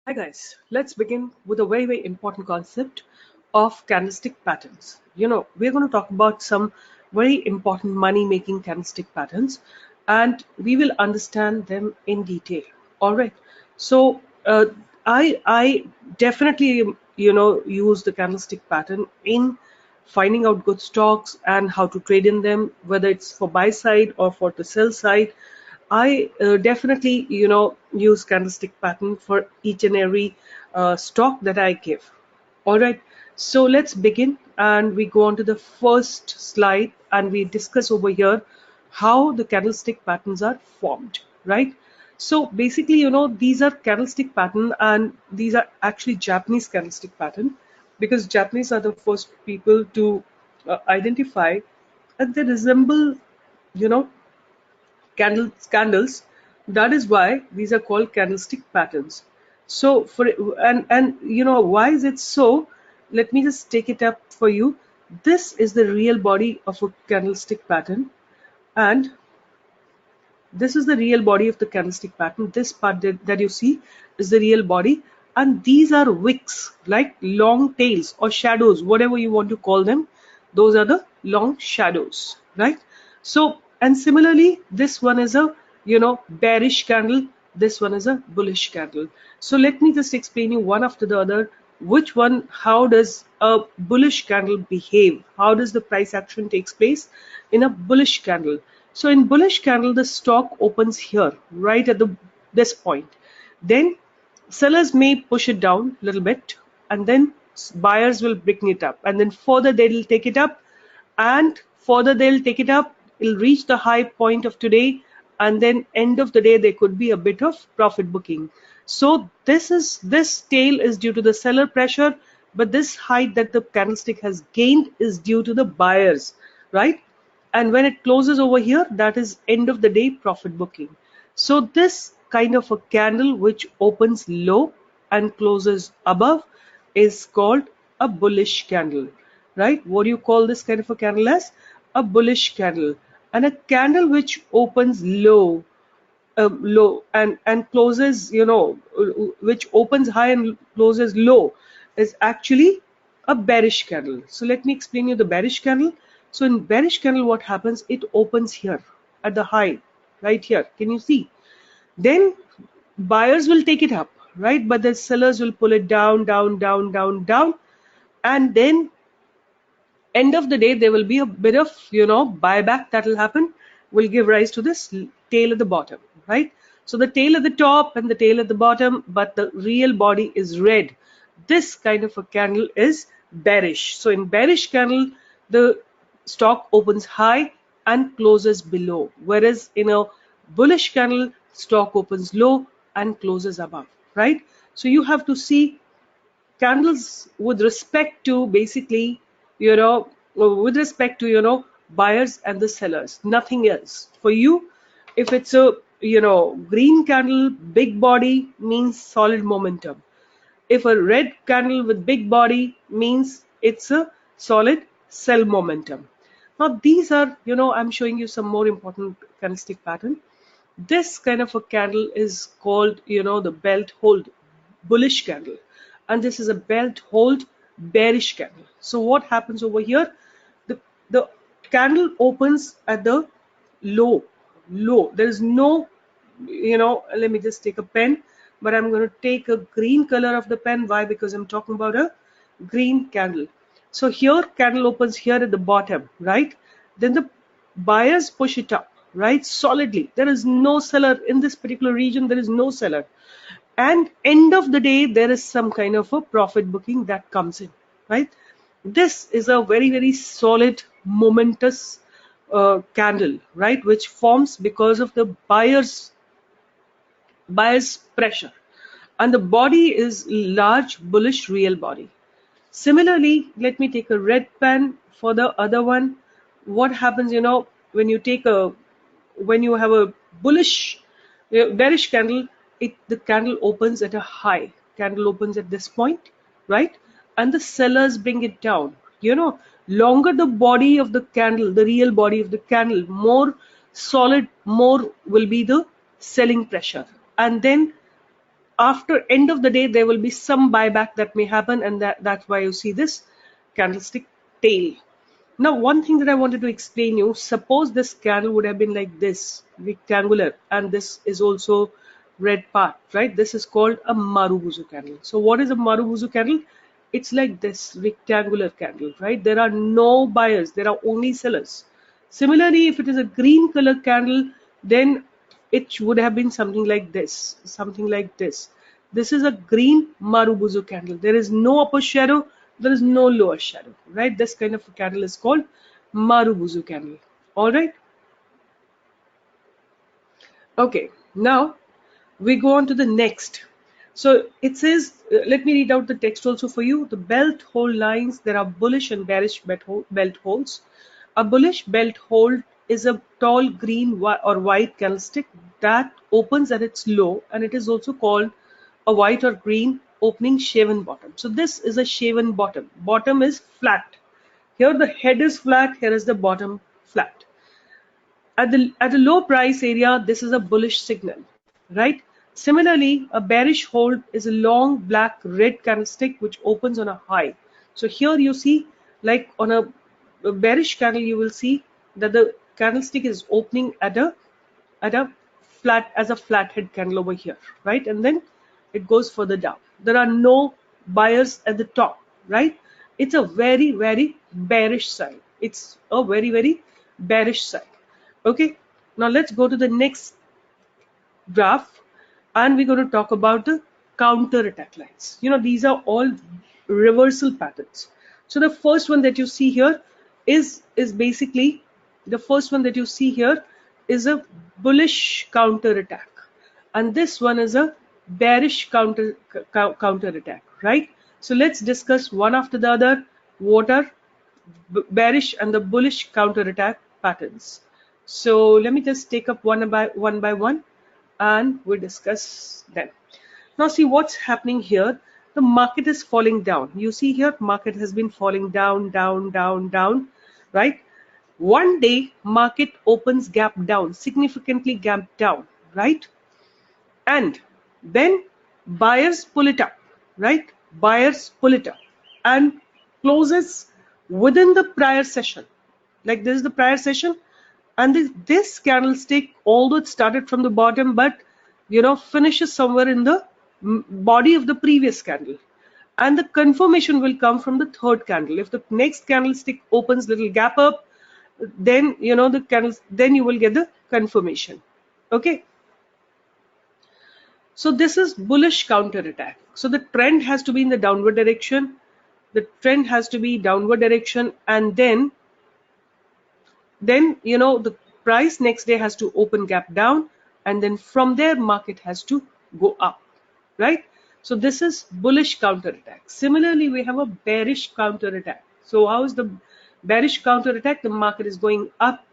Hi guys, let's begin with a very important concept of candlestick patterns. We're going to talk about some very important money making candlestick patterns and we will understand them in detail. All right. So I definitely use the candlestick pattern in finding out good stocks and how to trade in them, whether it's for buy side or for the sell side. I definitely, use candlestick pattern for each and every stock that I give. All right. So let's begin and we go on to the first slide and we discuss over here how the candlestick patterns are formed, right? So basically, these are candlestick pattern and these are actually Japanese candlestick pattern because Japanese are the first people to identify and they resemble, you know, candles. That is why these are called candlestick patterns. So for and why is it so? Let me just take it up for you. This is the real body of a candlestick pattern, and this is the real body of the candlestick pattern. This part that you see is the real body, and these are wicks, like long tails or shadows, whatever you want to call them. Those are the long shadows, right? So, and similarly, this one is a bearish candle. This one is a bullish candle. So let me just explain you one after the other. Which one? How does a bullish candle behave? How does the price action takes place in a bullish candle? So in bullish candle, the stock opens here, right at this point. Then sellers may push it down a little bit, and then buyers will bring it up, and then further they'll take it up, and further they'll take it up. It'll reach the high point of today, and then end of the day there could be a bit of profit booking. So this tail is due to the seller pressure, but this height that the candlestick has gained is due to the buyers, right? And when it closes over here, that is end of the day profit booking. So this kind of a candle which opens low and closes above is called a bullish candle, right? What do you call this kind of a candle as? A bullish candle. And a candle which opens low and closes, which opens high and closes low, is actually a bearish candle. So let me explain you the bearish candle. So in bearish candle, what happens? It opens here at the high, right here. Can you see? Then buyers will take it up, right? But the sellers will pull it down, down, and then end of the day there will be a bit of buyback that will happen, will give rise to this tail at the bottom, right? So the tail at the top and the tail at the bottom, but the real body is red. This kind of a candle is bearish. So in bearish candle, the stock opens high and closes below, whereas in a bullish candle, stock opens low and closes above, right? So you have to see candles with respect to basically, with respect to, buyers and the sellers, nothing else. For you, if it's a, green candle, big body means solid momentum. If a red candle with big body means it's a solid sell momentum. Now these are, I'm showing you some more important candlestick pattern. This kind of a candle is called, the belt hold bullish candle, and this is a belt hold bearish candle. So what happens over here? The candle opens at the low. There is no, let me just take a pen, but I'm going to take a green color of the pen. Why? Because I'm talking about a green candle. So here candle opens here at the bottom, right? Then the buyers push it up, right? Solidly. There is no seller in this particular region. There is no seller. And end of the day, there is some kind of a profit booking that comes in, right? This is a very solid, momentous candle, right? Which forms because of the buyer's pressure. And the body is large, bullish, real body. Similarly, let me take a red pen for the other one. What happens, when you have a bullish, bearish candle, the candle opens at a high. Candle opens at this point, right? And the sellers bring it down. Longer the body of the candle, the real body of the candle, more solid, more will be the selling pressure. And then after end of the day there will be some buyback that may happen, and that's why you see this candlestick tail. Now one thing that I wanted to explain you, suppose this candle would have been like this, rectangular, and this is also red part, right? This is called a Marubozu candle. So what is a Marubozu candle? It's like this rectangular candle, right? There are no buyers, there are only sellers. Similarly, if it is a green color candle, then it would have been something like this, something like this. This is a green Marubozu candle. There is no upper shadow, there is no lower shadow, right? This kind of a candle is called Marubozu candle. All right. Okay, now we go on to the next. So it says, let me read out the text also for you. The belt hold lines, there are bullish and bearish belt holds. A bullish belt hold is a tall green or white candlestick that opens at its low, and it is also called a white or green opening shaven bottom. So this is a shaven bottom. Bottom is flat. Here the head is flat, here is the bottom flat. At a low price area, this is a bullish signal, right? Similarly, a bearish hold is a long black red candlestick which opens on a high. So here you see, like on a bearish candle, you will see that the candlestick is opening at a flat, as a flathead candle over here, right? And then it goes further down. There are no buyers at the top, right? It's a very, very bearish sign. It's a very, very bearish sign. Okay, now let's go to the next graph, and we're going to talk about the counter attack lines. You know, these are all reversal patterns. So the first one that you see here is basically, the first one that you see here is a bullish counter attack, and this one is a bearish counter attack, right? So let's discuss one after the other what are bearish and the bullish counter attack patterns. So let me just take up one by one and we'll discuss them. Now see what's happening here. The market is falling down. You see here, market has been falling down, right? One day market opens gap down, significantly gap down, right? And then buyers pull it up, right? Buyers pull it up and closes within the prior session. Like this is the prior session, and this candlestick, although it started from the bottom, but you know, finishes somewhere in the body of the previous candle, and the confirmation will come from the third candle. If the next candlestick opens little gap up, then you know the candles, then you will get the confirmation. Okay, so this is bullish counter attack. So the trend has to be in the downward direction. The trend has to be downward direction, and then you know the price next day has to open gap down, and then from there market has to go up, right? So this is bullish counter attack. Similarly, we have a bearish counter attack. So how is the bearish counter attack? The market is going up.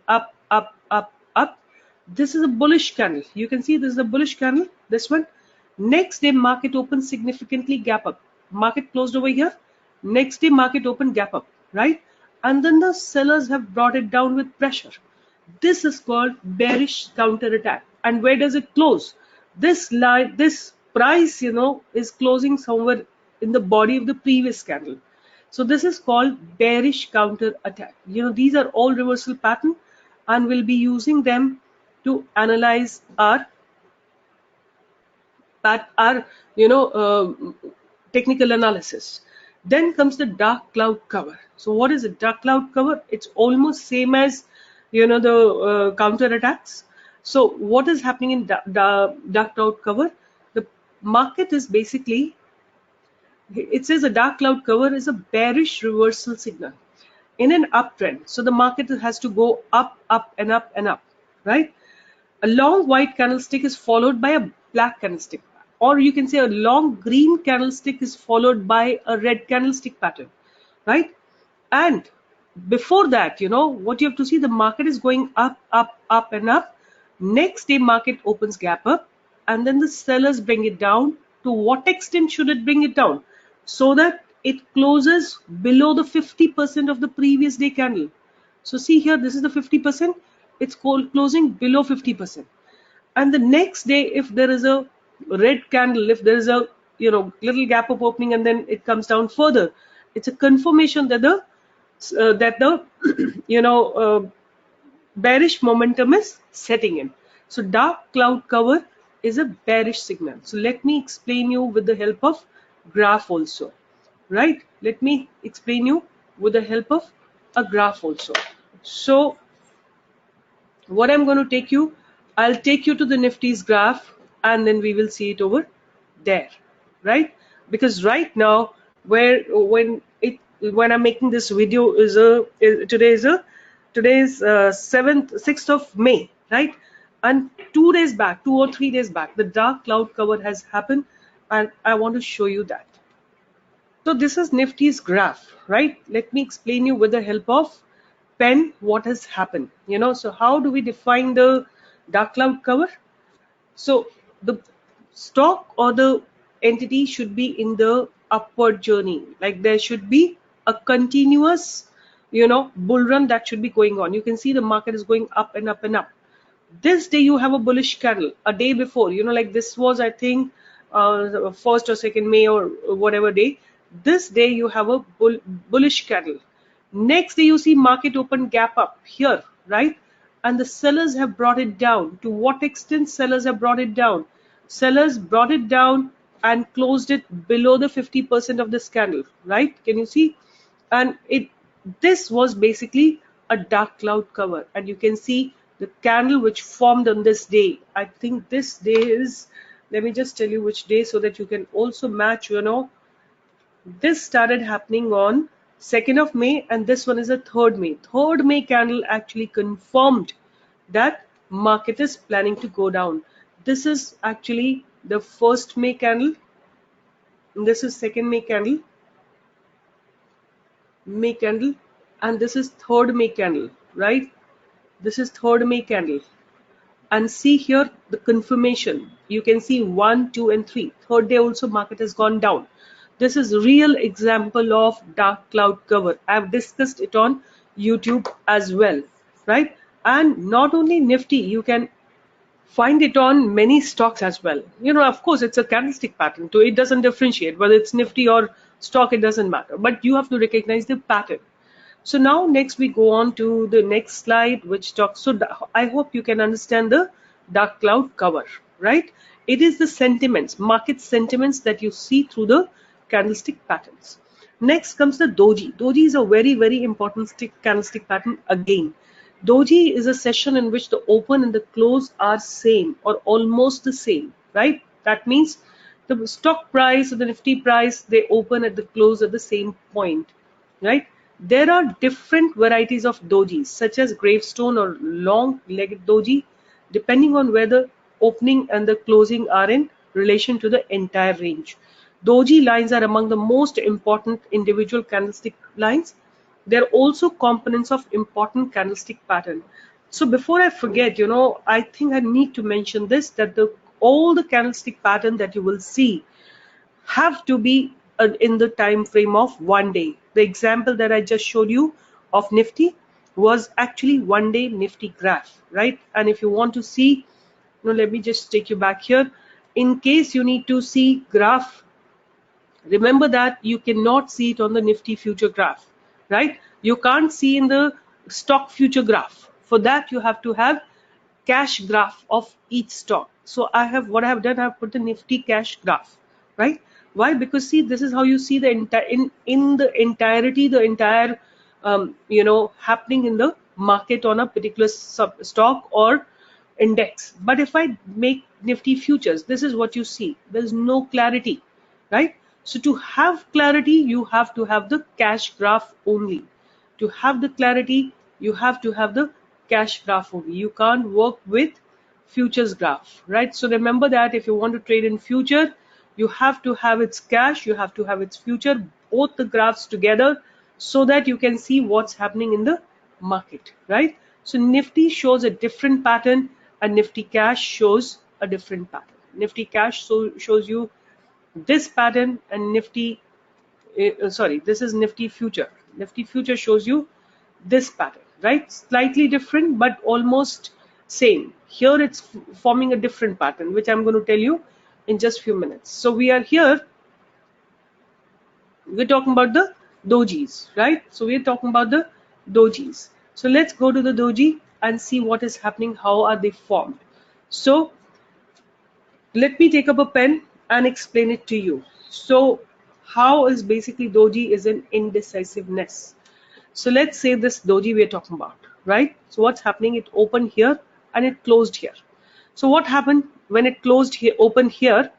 This is a bullish candle. You can see this is a bullish candle, this one. Next day market opens significantly gap up. Market closed over here. Next day market opened gap up, right? And then the sellers have brought it down with pressure. This is called bearish counter attack. And where does it close? This line, this price, you know, is closing somewhere in the body of the previous candle. So this is called bearish counter attack. You know, these are all reversal pattern, and we'll be using them to analyze our technical analysis. Then comes the dark cloud cover. So what is a dark cloud cover? It's almost same as, you know, the counter attacks. So what is happening in the dark cloud cover? The market is basically, it says a dark cloud cover is a bearish reversal signal in an uptrend. So the market has to go up, and up, right? A long white candlestick is followed by a black candlestick, or you can say a long green candlestick is followed by a red candlestick pattern, right? And before that, you know, what you have to see, the market is going up, and up. Next day market opens gap up, and then the sellers bring it down. To what extent should it bring it down? So that it closes below the 50% of the previous day candle. So see here, this is the 50%. It's closing below 50%. And the next day, if there is a red candle, if there is a little gap of opening and then it comes down further, it's a confirmation that the bearish momentum is setting in. So dark cloud cover is a bearish signal. So let me explain you with the help of graph also, right? Let me explain you with the help of a graph also. So what I'm going to take you, I'll take you to the Nifty's graph and then we will see it over there, right? Because right now, when I'm making this video today is 6th of May, right? And 2 days back, 2 or 3 days back, the dark cloud cover has happened, and I want to show you that. So this is Nifty's graph, right? Let me explain you with the help of pen what has happened. So how do we define the dark cloud cover? So the stock or the entity should be in the upward journey. Like there should be a continuous, bull run that should be going on. You can see the market is going up and up and up. This day you have a bullish candle. A day before, like this was, I think, 1st or 2nd May or whatever day. This day you have a bullish candle. Next day you see market open gap up here, right? And the sellers have brought it down. To what extent sellers have brought it down? Sellers brought it down and closed it below the 50% of this candle, right? Can you see? And this was basically a dark cloud cover, and you can see the candle which formed on this day. I think this day is, let me just tell you which day so that you can also match. This started happening on 2nd of May and this one is a 3rd May. 3rd May candle actually confirmed that market is planning to go down. This is actually the 1st May candle. This is 2nd May candle. And this is 3rd May candle, right? This is 3rd May candle. And see here the confirmation. You can see 1, 2 and 3. 3rd day also market has gone down. This is real example of dark cloud cover. I've discussed it on YouTube as well, right? And not only Nifty, you can find it on many stocks as well. Of course, it's a candlestick pattern, so it doesn't differentiate whether it's Nifty or stock, it doesn't matter. But you have to recognize the pattern. So now next we go on to the next slide, which talks. So I hope you can understand the dark cloud cover, right? It is the sentiments, market sentiments that you see through the candlestick patterns. Next comes the DOJI. DOJI is a very, very important candlestick pattern again. DOJI is a session in which the open and the close are same or almost the same, right? That means the stock price or the Nifty price, they open at the close at the same point, right? There are different varieties of dojis, such as gravestone or long-legged doji, depending on where the opening and the closing are in relation to the entire range. Doji lines are among the most important individual candlestick lines. They are also components of important candlestick pattern. So before I forget, I think I need to mention this, that all the candlestick pattern that you will see have to be in the time frame of 1 day. The example that I just showed you of Nifty was actually 1 day Nifty graph, right? And if you want to see, let me just take you back here. In case you need to see graph, remember that you cannot see it on the Nifty future graph, right? You can't see in the stock future graph. For that, you have to have cash graph of each stock. So what I have done, I have put the Nifty cash graph, right? Why? Because see, this is how you see the entire in the entirety, the entire happening in the market on a particular stock or index. But if I make Nifty futures, this is what you see. There is no clarity, right? So to have clarity, you have to have the cash graph only. To have the clarity, you have to have the cash graph only. You can't work with futures graph, right? So remember that if you want to trade in future, you have to have its cash, you have to have its future, both the graphs together, so that you can see what's happening in the market, right? So Nifty shows a different pattern and Nifty cash shows a different pattern. Nifty cash shows you this pattern, and Nifty this is Nifty future. Nifty future shows you this pattern, right? Slightly different but almost same. Here it's forming a different pattern, which I'm going to tell you in just few minutes. So we are here, we're talking about the dojis, right? So we're talking about the dojis. So let's go to the doji and see what is happening, how are they formed. So let me take up a pen and explain it to you. So how is basically doji is an indecisiveness. So let's say this doji we're talking about, right? So what's happening, it opened here and it closed here. So what happened when it closed here, open here?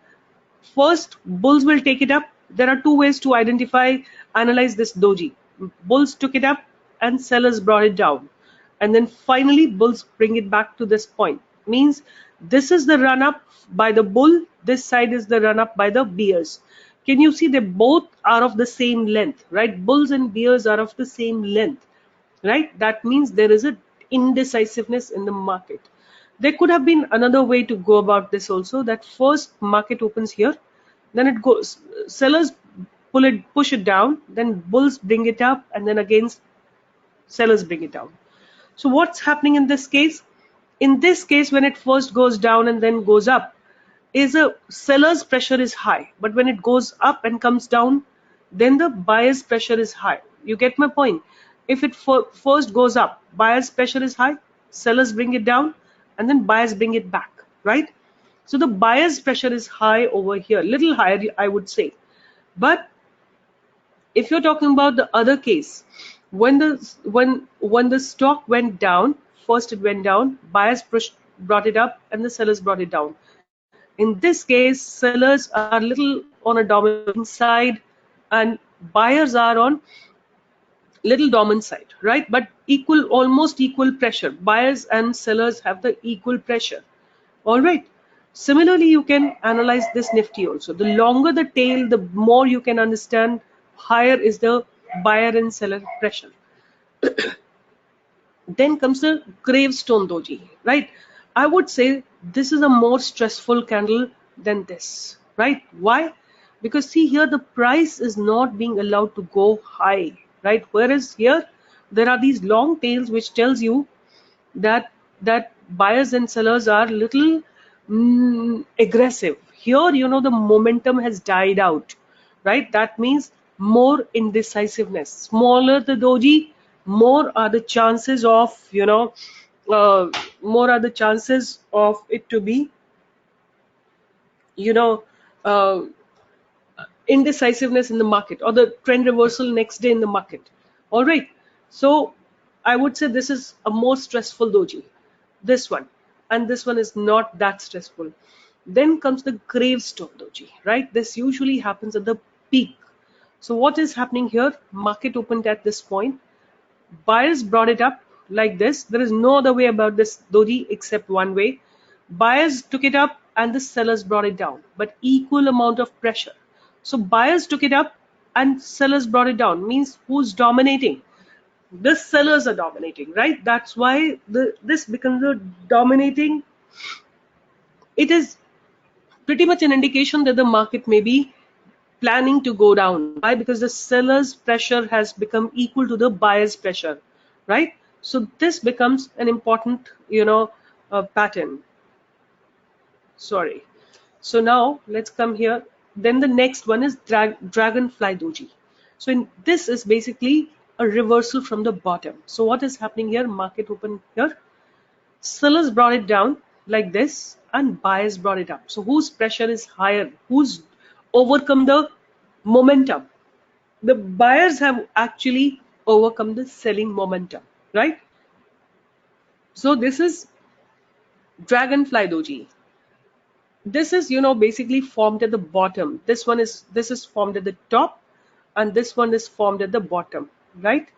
First, bulls will take it up. There are two ways to identify, analyze this doji. Bulls took it up and sellers brought it down. And then finally, bulls bring it back to this point. Means this is the run up by the bull, this side is the run up by the bears. Can you see they both are of the same length, right? Bulls and bears are of the same length, right? That means there is a indecisiveness in the market. There could have been another way to go about this also, that first market opens here, then it goes, sellers push it down, then bulls bring it up, and then again sellers bring it down. So what's happening in this case? In this case, when it first goes down and then goes up, is a seller's pressure is high, but when it goes up and comes down, then the buyer's pressure is high. You get my point? If it first goes up, buyer's pressure is high, sellers bring it down, and then buyers bring it back, right? So the buyer's pressure is high over here, little higher, I would say. But if you're talking about the other case, when the stock went down, first it went down, buyers brought it up, and the sellers brought it down. In this case, sellers are little on a dominant side, and buyers are on little dominant side, right? But equal, almost equal pressure. Buyers and sellers have the equal pressure. All right. Similarly, you can analyze this Nifty also. The longer the tail, the more you can understand higher is the buyer and seller pressure. Then comes the gravestone doji, right? I would say this is a more stressful candle than this, right? Why? Because see here, the price is not being allowed to go high, right? Whereas here, there are these long tails which tells you that buyers and sellers are little aggressive. Here, you know, the momentum has died out, right? That means more indecisiveness. Smaller the doji, more are the chances of, you know, more are the chances of it to be, you know, indecisiveness in the market, or the trend reversal next day in the market. All right. So I would say this is a more stressful doji, this one, and this one is not that stressful. Then comes the gravestone doji, right? This usually happens at the peak. So what is happening here? Market opened at this point. Buyers brought it up like this. There is no other way about this doji except one way. Buyers took it up and the sellers brought it down, but equal amount of pressure. So buyers took it up and sellers brought it down. Means who's dominating? The sellers are dominating, right? That's why this becomes a dominating. It is pretty much an indication that the market may be planning to go down. Why? Because the seller's pressure has become equal to the buyer's pressure, right? So this becomes an important, you know, pattern. Sorry. So now let's come here. Then the next one is dragonfly doji. So this is basically a reversal from the bottom. So what is happening here? Market open here. Sellers brought it down like this and buyers brought it up. So whose pressure is higher? Who's overcome the momentum? The buyers have actually overcome the selling momentum, right? So this is dragonfly doji. This is, you know, basically formed at the bottom. This is formed at the top, and this one is formed at the bottom, right?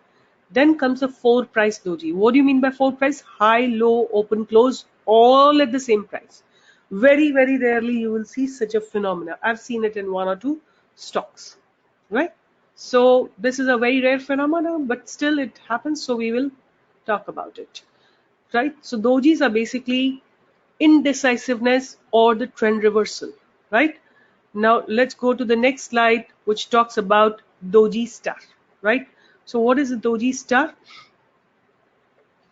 Then comes the 4 price doji. What do you mean by 4 price? High, low, open, close, all at the same price. Very, very rarely you will see such a phenomena. I've seen it in 1 or 2 stocks, right? So this is a very rare phenomena, but still it happens, so we will talk about it, right? So dojis are basically indecisiveness or the trend reversal, right? Now let's go to the next slide, which talks about doji star, right? So what is a doji star?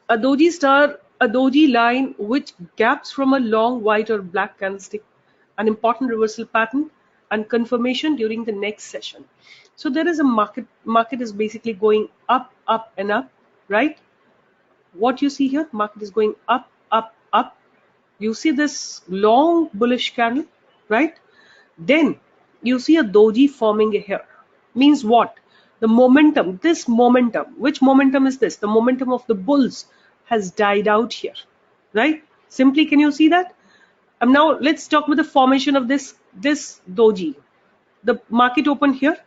A doji star, a doji line which gaps from a long white or black candlestick an important reversal pattern and confirmation during the next session. So there is a market is basically going up, up and up, right? What you see here, market is going up, up, up. You see this long bullish candle, right? Then you see a doji forming here. Means what? The momentum, this momentum, which momentum is this? The momentum of the bulls has died out here, right? Simply, can you see that? Now let's talk about the formation of this doji. The market opened here.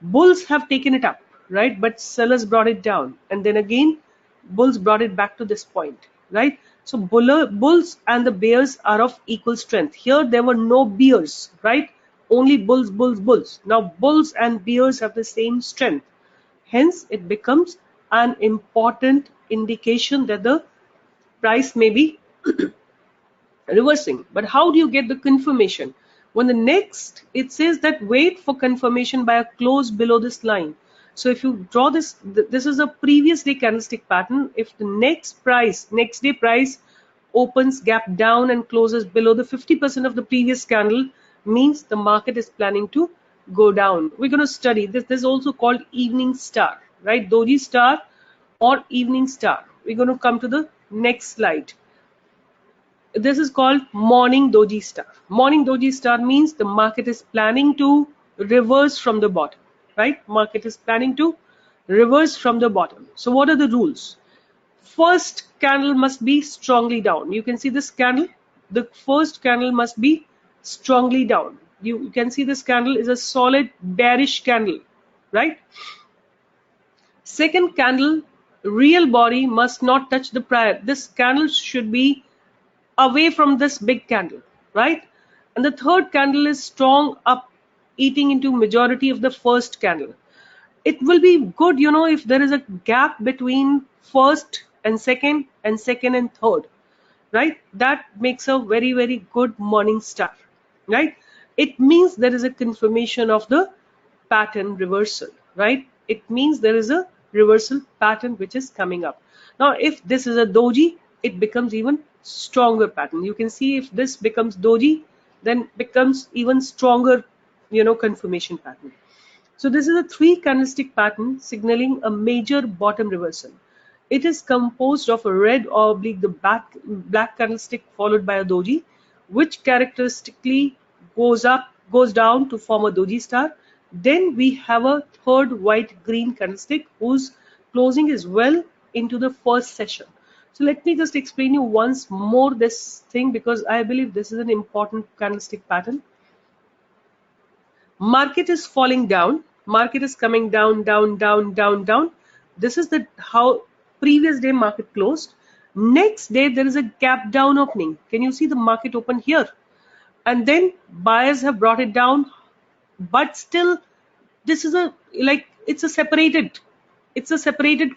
Bulls have taken it up, right? But sellers brought it down, and then again bulls brought it back to this point, right? So bulls and the bears are of equal strength. Here there were no bears, right? Only bulls, bulls, bulls. Now bulls and bears have the same strength. Hence it becomes an important indication that the price may be reversing. But how do you get the confirmation? When the next, it says that wait for confirmation by a close below this line. So if you draw this, this is a previous day candlestick pattern. If the next day price opens gap down and closes below the 50% of the previous candle, means the market is planning to go down. We're going to study this. This is also called evening star, right? Doji star or evening star. We're going to come to the next slide. This is called morning doji star. Morning doji star means the market is planning to reverse from the bottom, right? Market is planning to reverse from the bottom. So what are the rules? First candle must be strongly down. You can see this candle. The first candle must be strongly down. You can see this candle is a solid bearish candle, right? Second candle, real body must not touch the prior. This candle should be away from this big candle, right? And the third candle is strong up, eating into majority of the first candle. It will be good, you know, if there is a gap between first and second and third, right? That makes a very, very good morning star, right? It means there is a confirmation of the pattern reversal, right? It means there is a reversal pattern which is coming up. Now, if this is a doji, it becomes even stronger pattern. You can see if this becomes doji, then becomes even stronger, you know, confirmation pattern. So this is a 3 candlestick pattern signaling a major bottom reversal. It is composed of a red or oblique, the black candlestick followed by a doji, which characteristically goes down to form a doji star. Then we have a third white green candlestick whose closing is well into the first session. So let me just explain you once more this thing, because I believe this is an important candlestick pattern. Market is falling down. Market is coming down, down, down, down, down. This is how previous day market closed. Next day there is a gap down opening. Can you see the market open here? And then buyers have brought it down, but still this is it's a separated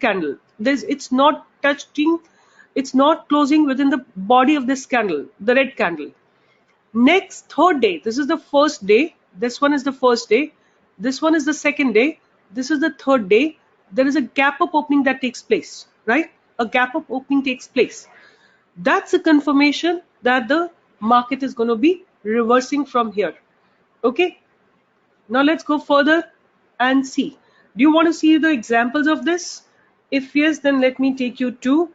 candle. It's not touching, it's not closing within the body of this candle, the red candle. Next, third day, this is the first day, this one is the first day, this one is the second day, this is the third day. There is a gap up opening that takes place, right? A gap up opening takes place. That's a confirmation that the market is going to be reversing from here. Okay, now let's go further and see. Do you want to see the examples of this? If yes, then let me take you to,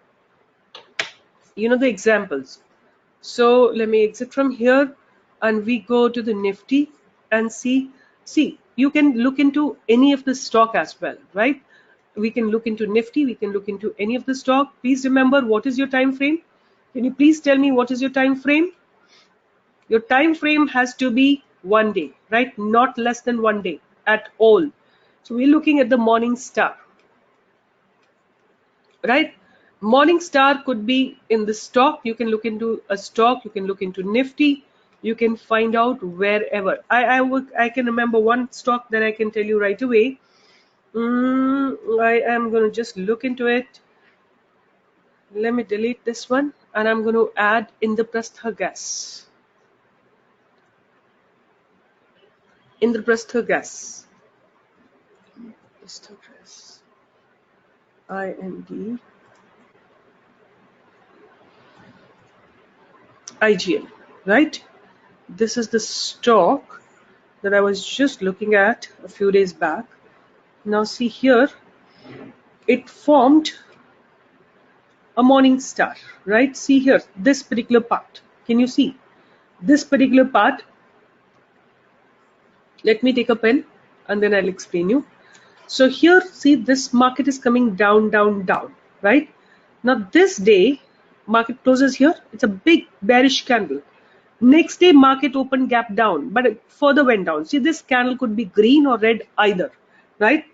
you know, the examples. So let me exit from here and we go to the Nifty and see, you can look into any of the stock as well, right? We can look into Nifty, we can look into any of the stock. Please remember, what is your time frame? Can you please tell me what is your time frame? Your time frame has to be 1 day, right? Not less than 1 day at all. So we're looking at the morning star, right? Morning star could be in the stock. You can look into a stock, you can look into Nifty, you can find out wherever. I can remember one stock that I can tell you right away. I am going to just look into it. Let me delete this one and I'm going to add Indraprastha Gas. Indraprastha Gas. IGL, right? this is the stock that I was just looking at a few days back. Now see here, it formed a morning star, right? See here, this particular part. Can you see this particular part? Let me take a pen and then I'll explain you. So here, see, this market is coming down, down, down, right? Now this day, market closes here. It's a big bearish candle. Next day, market opened gap down, but it further went down. See, this candle could be green or red either, right?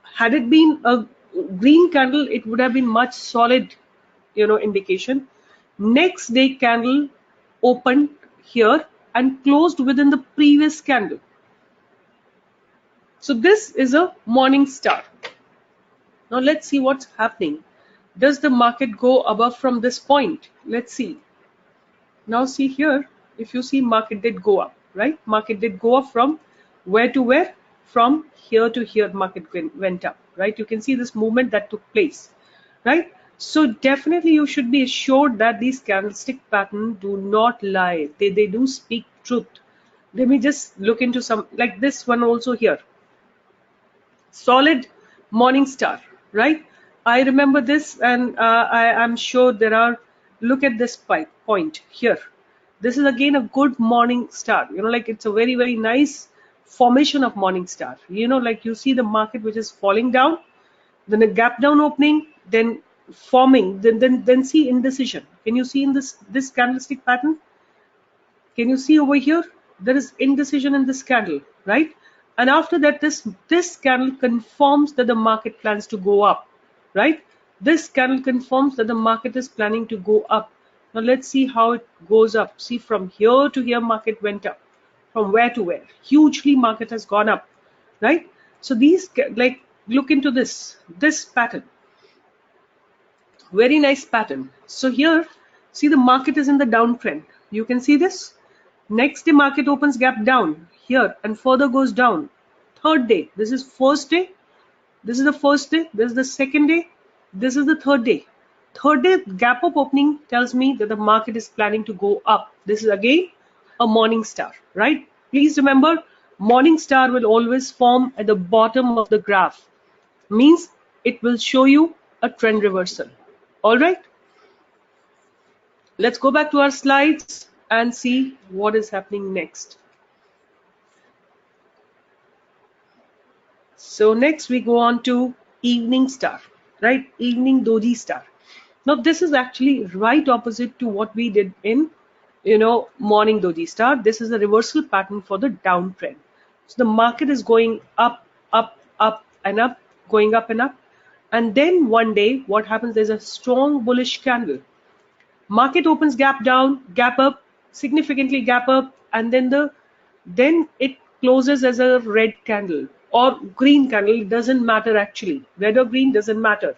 Had it been a green candle, it would have been much solid, indication. Next day candle opened here and closed within the previous candle. So this is a morning star. Now let's see what's happening. Does the market go above from this point? Let's see. Now see here, if you see, market did go up, right? Market did go up from where to where? From here to here, market went up, right? You can see this movement that took place, right? So definitely you should be assured that these candlestick patterns do not lie. They do speak truth. Let me just look into some, like this one also here. Solid morning star, right? I remember this, and I'm sure there are, look at this point here. This is again a good morning star, like it's a very, very nice formation of morning star. Like you see the market which is falling down, then a gap down opening, then forming, then see indecision. Can you see in this candlestick pattern? Can you see over here? There is indecision in this candle, right? And after that, this candle confirms that the market plans to go up, right? This candle confirms that the market is planning to go up. Now let's see how it goes up. See, from here to here, market went up. From where to where? Hugely, market has gone up, right? So these, like, look into this pattern. Very nice pattern. So here, see, the market is in the downtrend. You can see this. Next day, market opens gap down here and further goes down. Third day, this is first day, this is the first day, this is the second day, this is the third day. Third day gap up opening tells me that the market is planning to go up. This is again a morning star, right? Please remember, morning star will always form at the bottom of the graph. Means it will show you a trend reversal. All right, let's go back to our slides and see what is happening next. So next we go on to evening star, right? Evening doji star. Now this is actually right opposite to what we did in, morning doji star. This is a reversal pattern for the downtrend. So the market is going up, up, up and up, going up and up. And then one day, what happens? There's a strong bullish candle. Market opens gap down, gap up, significantly gap up, and then it closes as a red candle or green candle. It doesn't matter actually. Red or green doesn't matter.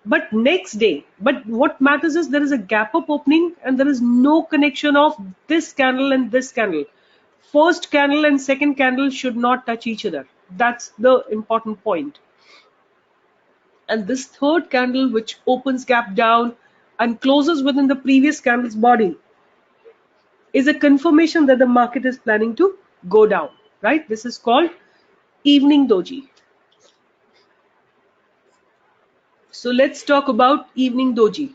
But next day, but what matters is there is a gap up opening and there is no connection of this candle and this candle. First candle and second candle should not touch each other. That's the important point. And this third candle, which opens gap down and closes within the previous candle's body, is a confirmation that the market is planning to go down, right? This is called evening doji. So let's talk about evening doji,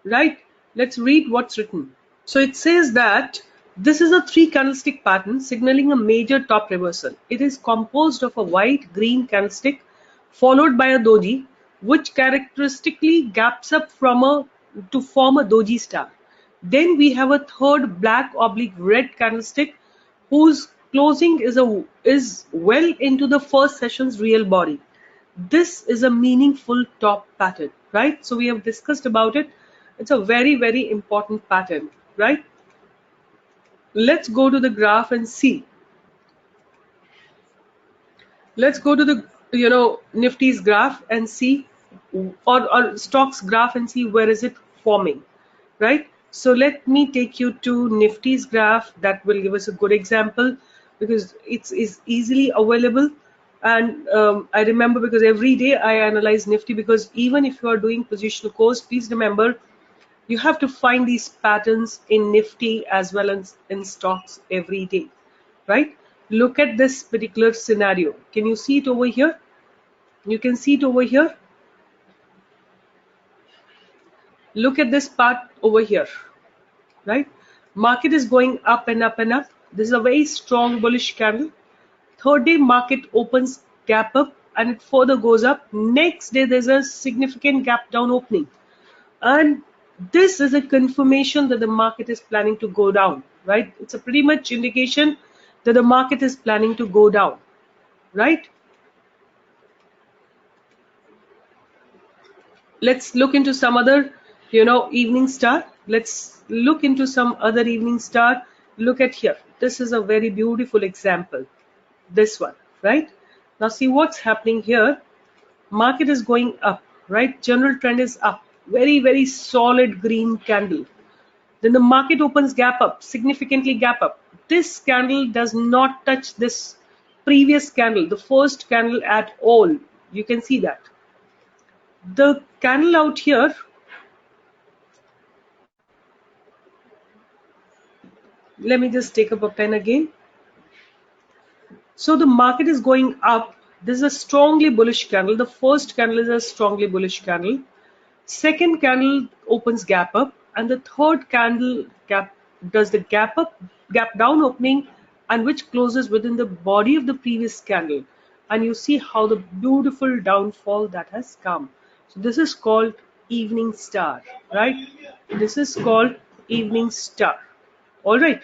right? Let's read what's written. So it says that this is a 3 candlestick pattern signaling a major top reversal. It is composed of a white green candlestick followed by a doji, which characteristically gaps up to form a doji star. Then we have a third black oblique red candlestick whose closing is well into the first session's real body. This is a meaningful top pattern, right? So we have discussed about it. It's a very, very important pattern, right? Let's go to the graph and see. Let's go to the Nifty's graph and see, or stocks graph and see where is it forming, right? So let me take you to Nifty's graph. That will give us a good example because it's easily available. And I remember, because every day I analyze Nifty, because even if you are doing positional course, please remember You have to find these patterns in Nifty as well as in stocks every day, right? Look at this particular scenario. Can you see it over here? You can see it over here. Look at this part over here, right? Market is going up and up and up. This is a very strong bullish candle. Third day market opens gap up and it further goes up. Next day there's a significant gap down opening, and this is a confirmation that the market is planning to go down, right? It's a pretty much indication that the market is planning to go down, right? Let's look into some other, evening star. Let's look into some other evening star. Look at here. This is a very beautiful example. This one, right? Now see what's happening here. Market is going up, right? General trend is up. Very, very solid green candle. Then the market opens gap up, significantly gap up. This candle does not touch this previous candle, the first candle at all. You can see that. The candle out here, let me just take up a pen again. So the market is going up. This is a strongly bullish candle. The first candle is a strongly bullish candle. Second candle opens gap up, and the third candle does the gap up, gap down opening, and which closes within the body of the previous candle. And you see how the beautiful downfall that has come. So this is called evening star, right? This is called evening star. All right.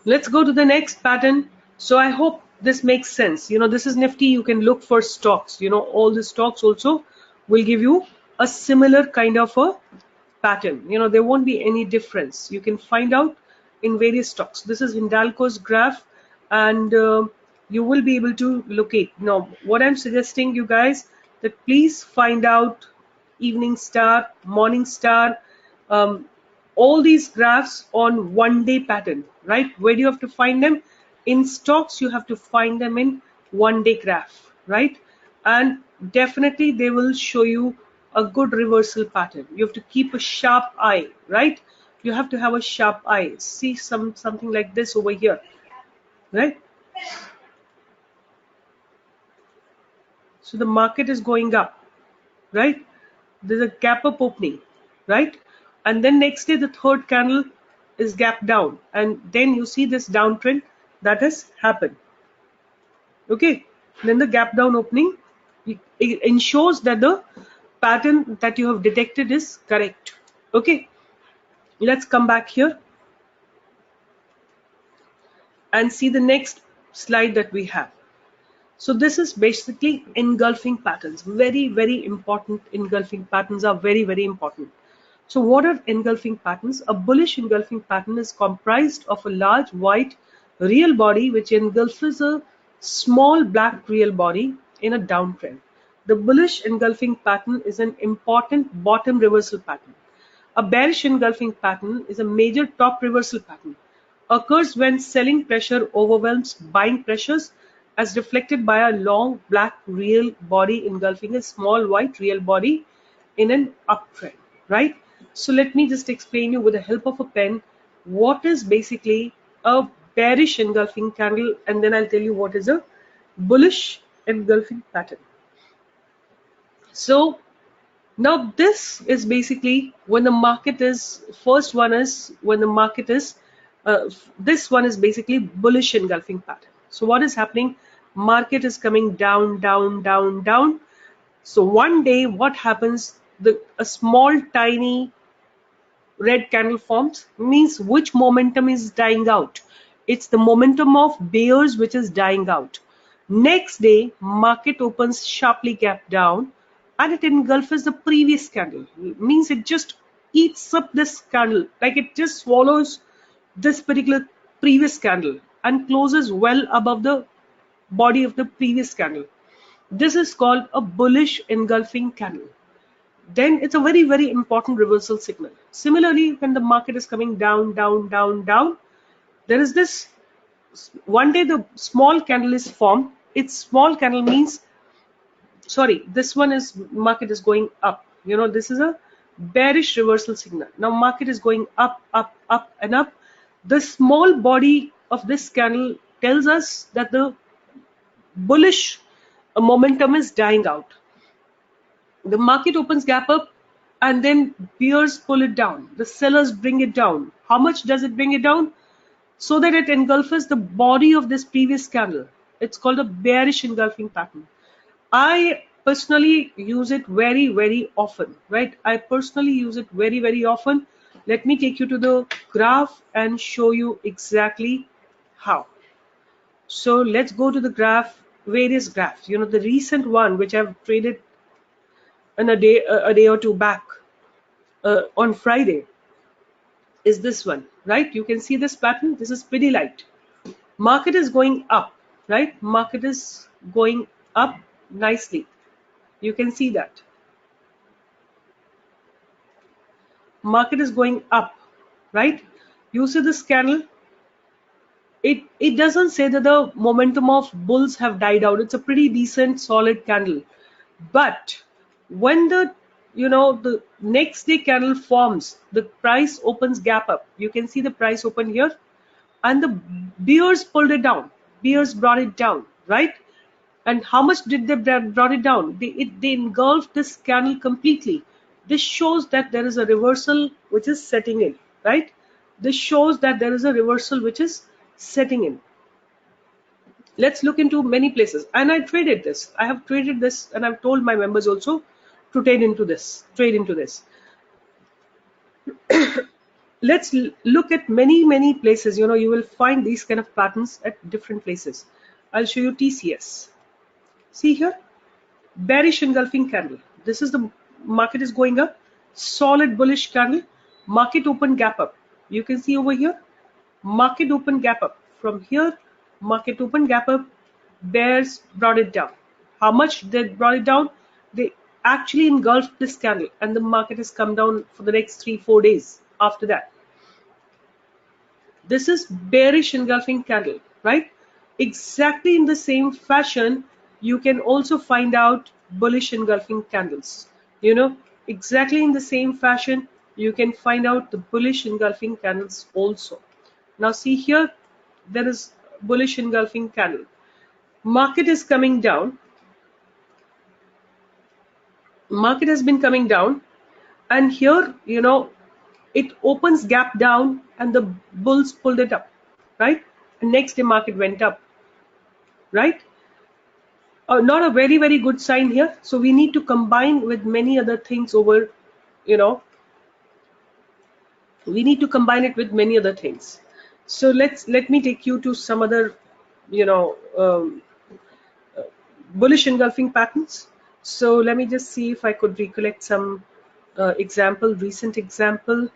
Let's go to the next pattern. So I hope this makes sense. This is Nifty. You can look for stocks. All the stocks also will give you a similar kind of a pattern. There won't be any difference. You can find out in various stocks. This is Hindalco's graph, and you will be able to locate. Now, what I'm suggesting you guys, that please find out evening star, morning star, all these graphs on one-day pattern, right? Where do you have to find them? In stocks, you have to find them in one-day graph, right? And definitely they will show you a good reversal pattern. You have to keep a sharp eye, right? You have to have a sharp eye. See something like this over here, right? So the market is going up, right? There's a gap up opening, right? And then next day the third candle is gap down, and then you see this downtrend that has happened. Okay, then the gap down opening, it ensures that the pattern that you have detected is correct. Okay, let's come back here and see the next slide that we have. So this is basically engulfing patterns. Very, very important. Engulfing patterns are very, very important. So what are engulfing patterns? A bullish engulfing pattern is comprised of a large white real body which engulfs a small black real body in a downtrend. The bullish engulfing pattern is an important bottom reversal pattern. A bearish engulfing pattern is a major top reversal pattern. Occurs when selling pressure overwhelms buying pressures, as reflected by a long black real body engulfing a small white real body in an uptrend, right? So let me just explain you with the help of a pen what is basically a bearish engulfing candle, and then I'll tell you what is a bullish engulfing pattern. So now this is basically when the market is, first one is when the market is, this one is basically bullish engulfing pattern. So what is happening? Market is coming down, down, down, down. So one day what happens? A small tiny red candle forms, means which momentum is dying out. It's the momentum of bears which is dying out. Next day market opens sharply gap down and it engulfs the previous candle. Means it just eats up this candle, like it just swallows this particular previous candle and closes well above the body of the previous candle. This is called a bullish engulfing candle. Then it's a very, very important reversal signal. Similarly, when the market is coming down, down, down, down, there is this, one day the small candle is formed. Its small candle means sorry, this one is market is going up. You know, this is a bearish reversal signal. Now market is going up, up, up and up. The small body of this candle tells us that the bullish momentum is dying out. The market opens gap up and then bears pull it down. The sellers bring it down. How much does it bring it down? So that it engulfs the body of this previous candle. It's called a bearish engulfing pattern. I personally use it very, very often, right? I personally use it very, very often. Let me take you to the graph and show you exactly how. So let's go to the graph, various graphs. You know, the recent one which I've traded in a day or two back on Friday is this one, right? You can see this pattern. This is pretty light. Market is going up, right? Market is going up nicely. You can see that. Market is going up, right? You see this candle. It doesn't say that the momentum of bulls have died out. It's a pretty decent, solid candle. But when the the next day candle forms, the price opens gap up. You can see the price open here, and the bears pulled it down. Bears brought it down, right? And how much did they brought it down? They engulfed this candle completely. This shows that there is a reversal which is setting in, right? This shows that there is a reversal which is setting in. Let's look into many places. And I traded this. I have traded this, and I've told my members also to trade into this. Let's look at many places. You know, you will find these kind of patterns at different places. I'll show you TCS. See here, bearish engulfing candle. This is the market is going up, solid bullish candle. Market open gap up. You can see over here, market open gap up. From here, market open gap up. Bears brought it down. How much they brought it down? They actually engulfed this candle, and the market has come down for the next 3-4 days after that. This is bearish engulfing candle, right? Exactly in the same fashion, you can also find out bullish engulfing candles. You know, exactly in the same fashion, you can find out the bullish engulfing candles also. Now see here, there is bullish engulfing candle. Market is coming down. Market has been coming down, and here, you know, it opens gap down and the bulls pulled it up, right? And next day market went up, right? Not a very good sign here. So we need to combine with many other things over, you know, we need to combine it with many other things. So let me take you to some other, you know, bullish engulfing patterns. So let me just see if I could recollect some recent example.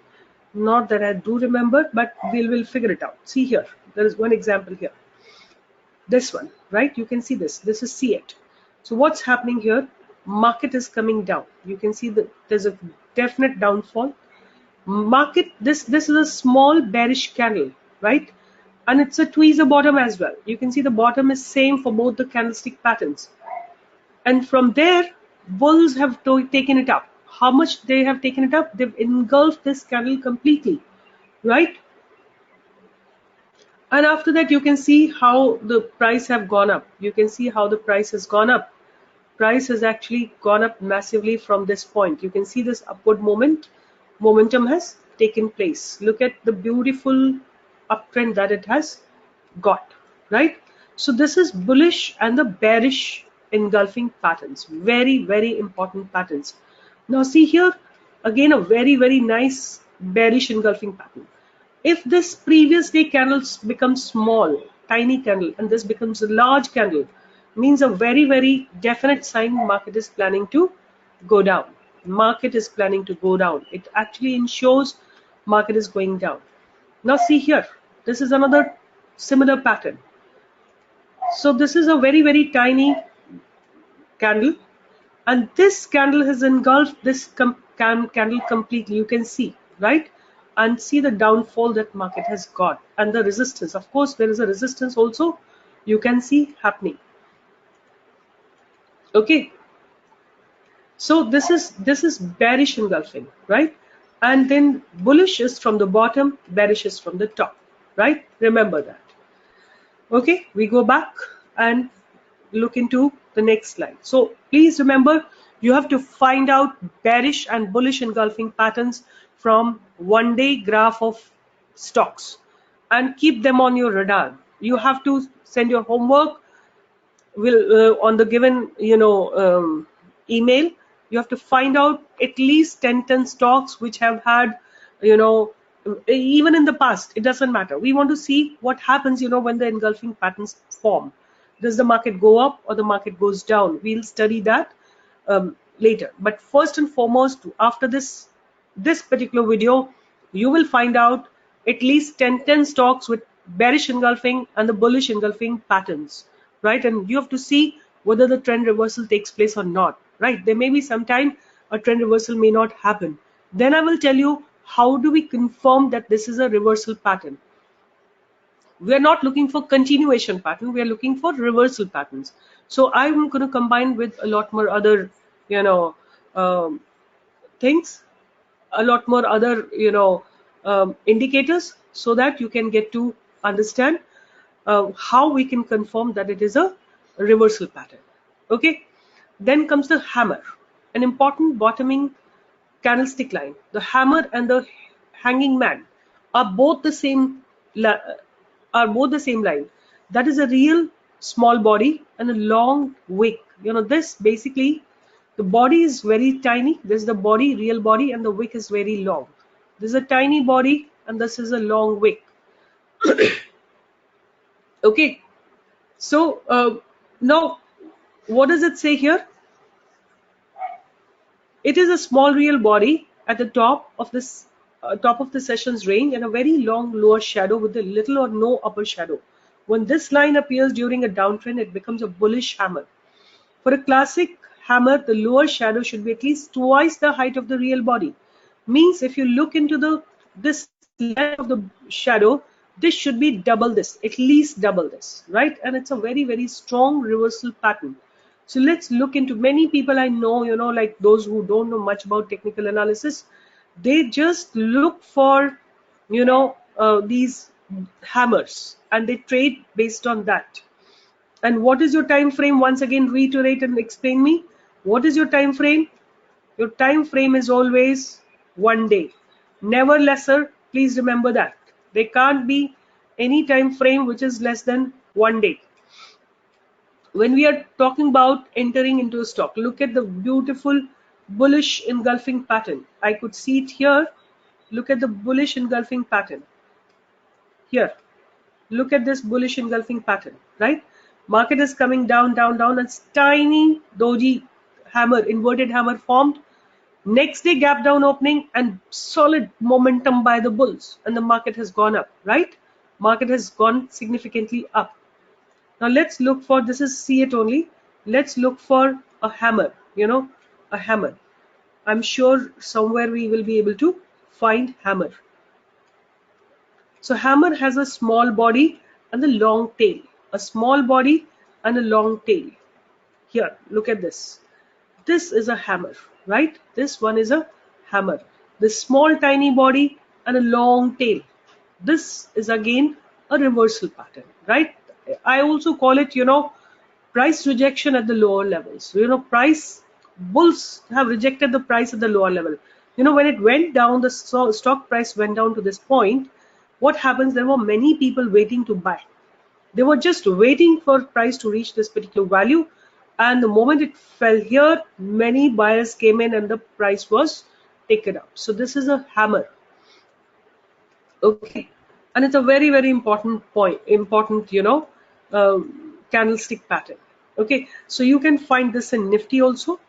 Not that I do remember, but we'll figure it out. See here, there is one example here. This one, right? You can see this. This is C8. So what's happening here? Market is coming down. You can see that there's a definite downfall. Market, this is a small bearish candle, right? And it's a tweezer bottom as well. You can see the bottom is same for both the candlestick patterns. And from there, bulls have taken it up. How much they have taken it up? They've engulfed this candle completely, right? And after that, you can see how the price have gone up. You can see how the price has gone up. Price has actually gone up massively from this point. You can see this upward momentum has taken place. Look at the beautiful uptrend that it has got, right? So this is bullish and the bearish engulfing patterns. Very important patterns. Now see here, again a very nice bearish engulfing pattern. If this previous day candles become small, tiny candle, and this becomes a large candle, means a very definite sign market is planning to go down. Market is planning to go down. It actually ensures market is going down. Now see here, this is another similar pattern. So this is a very tiny candle, and this candle has engulfed this candle completely. You can see, right? And see the downfall that market has got, and the resistance. Of course, there is a resistance also you can see happening. Okay, So this is bearish engulfing, right? And then bullish is from the bottom, bearish is from the top, right? Remember that. Okay, we go back and look into the next slide. So please remember, you have to find out bearish and bullish engulfing patterns from 1-day graph of stocks and keep them on your radar. You have to send your homework will on the given email. You have to find out at least 10 stocks which have had, even in the past, it doesn't matter. We want to see what happens when the engulfing patterns form. Does the market go up or the market goes down? We'll study that later. But first and foremost, after this particular video, you will find out at least 10 stocks with bearish engulfing and the bullish engulfing patterns, right? And you have to see whether the trend reversal takes place or not, right? There may be some time a trend reversal may not happen. Then I will tell you how do we confirm that this is a reversal pattern. We are not looking for continuation pattern, we are looking for reversal patterns. So I'm going to combine with a lot more other things, a lot more other indicators, so that you can get to understand how we can confirm that it is a reversal pattern. Okay, then comes the hammer, an important bottoming candlestick line. The hammer and the hanging man are both the same line. That is a real small body and a long wick. This basically, the body is very tiny. This is the body, real body, and the wick is very long. This is a tiny body and this is a long wick. Okay, so now what does it say here? It is a small real body at the top of this top of the sessions range and a very long lower shadow with a little or no upper shadow. When this line appears during a downtrend, it becomes a bullish hammer. For a classic hammer, the lower shadow should be at least twice the height of the real body. Means if you look into this length of the shadow, this should be double this, at least double this, right? And it's a very, very strong reversal pattern. So let's look into, many people I know, like those who don't know much about technical analysis, they just look for, these hammers and they trade based on that. And what is your time frame? Once again, reiterate and explain me. What is your time frame? Your time frame is always 1 day, never lesser. Please remember that. There can't be any time frame which is less than 1 day. When we are talking about entering into a stock, look at the beautiful bullish engulfing pattern. I could see it here. Look at the bullish engulfing pattern. Here, look at this bullish engulfing pattern, right? Market is coming down, down, down. It's tiny doji hammer, inverted hammer formed. Next day gap down opening and solid momentum by the bulls, and the market has gone up, right? Market has gone significantly up. Now let's look for, this is see it only. Let's look for a hammer, a hammer. I'm sure somewhere we will be able to find hammer. So hammer has a small body and a long tail. A small body and a long tail. Here, look at this. This is a hammer, right? This one is a hammer. This small tiny body and a long tail. This is again a reversal pattern, right? I also call it, price rejection at the lower levels. Price bulls have rejected the price at the lower level. When it went down, the stock price went down to this point. What happens? There were many people waiting to buy. They were just waiting for price to reach this particular value. And the moment it fell here, many buyers came in and the price was taken up. So this is a hammer. Okay. And it's a very, very important point, candlestick pattern. Okay. So you can find this in Nifty also.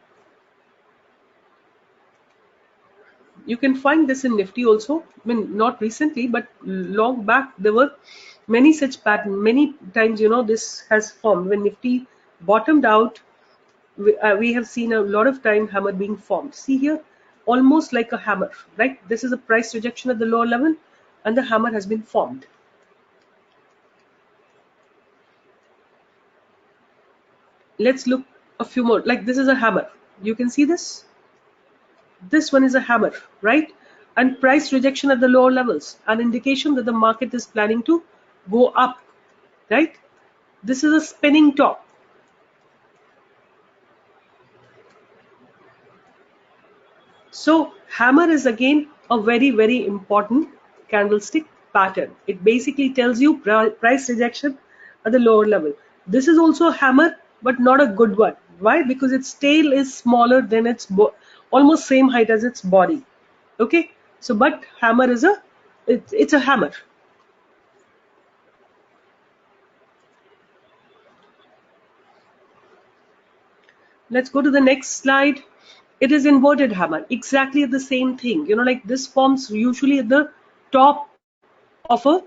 You can find this in Nifty also. I mean, not recently, but long back, there were many such patterns. Many times, this has formed. When Nifty bottomed out, we have seen a lot of time hammer being formed. See here, almost like a hammer, right? This is a price rejection at the lower level and the hammer has been formed. Let's look a few more. Like this is a hammer, You can see this. This one is a hammer, right? And price rejection at the lower levels, an indication that the market is planning to go up, right? This is a spinning top. So hammer is again a very, very important candlestick pattern. It basically tells you price rejection at the lower level. This is also a hammer, but not a good one. Why? Because its tail is smaller than its almost same height as its body. Okay, so but hammer is it's a hammer. Let's go to the next slide. It is inverted hammer, exactly the same thing. You know, like this forms usually at the top of a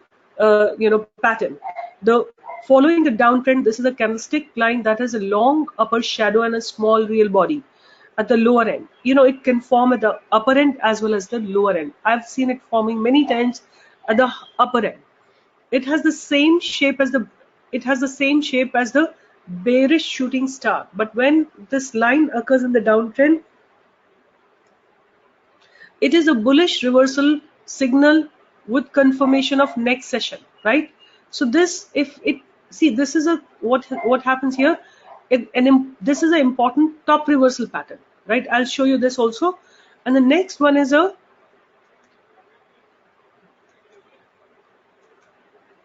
pattern. The following the downtrend, this is a candlestick line that has a long upper shadow and a small real body at the lower end. You know, it can form at the upper end as well as the lower end. I've seen it forming many times at the upper end. It has the same shape as the bearish shooting star. But when this line occurs in the downtrend, it is a bullish reversal signal with confirmation of next session, right? So this, if it, see, this is a what happens here. This is an important top reversal pattern, right? I'll show you this also. And the next one is a,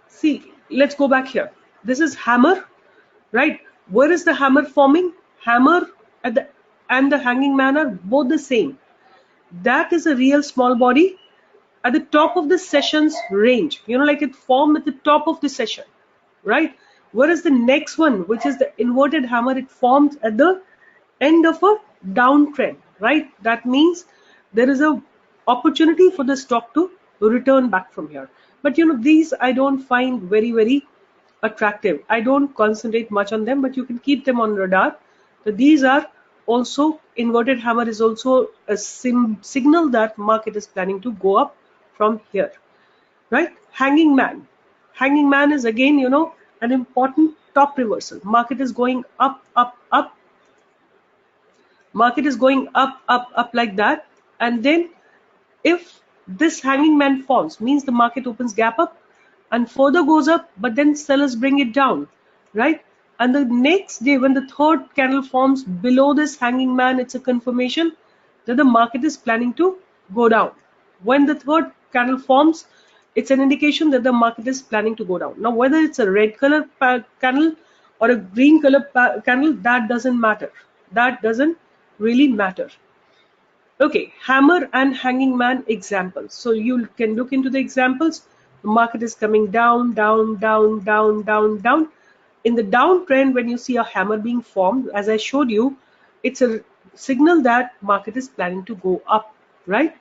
see, let's go back here. This is hammer, right? Where is the hammer forming? Hammer at the and the hanging man are both the same. That is a real small body at the top of the session's range. You know, like it formed at the top of the session, right? Whereas the next one, which is the inverted hammer, it forms at the end of a downtrend, right? That means there is a opportunity for the stock to return back from here. But you know, these I don't find very, very attractive. I don't concentrate much on them, but you can keep them on radar. So these are also, inverted hammer is also a signal that market is planning to go up from here, right? Hanging man is again, you know, an important top reversal. Market is going up, up, up. Market is going up, up, up like that. And then if this hanging man forms, means the market opens gap up and further goes up, but then sellers bring it down, right? And the next day, when the third candle forms below this hanging man, it's a confirmation that the market is planning to go down. When the third candle forms, it's an indication that the market is planning to go down. Now, whether it's a red color candle or a green color candle, that doesn't matter. That doesn't really matter. Okay, hammer and hanging man examples. So you can look into the examples. The market is coming down, down, down, down, down, down. In the downtrend, when you see a hammer being formed, as I showed you, it's a signal that market is planning to go up, right?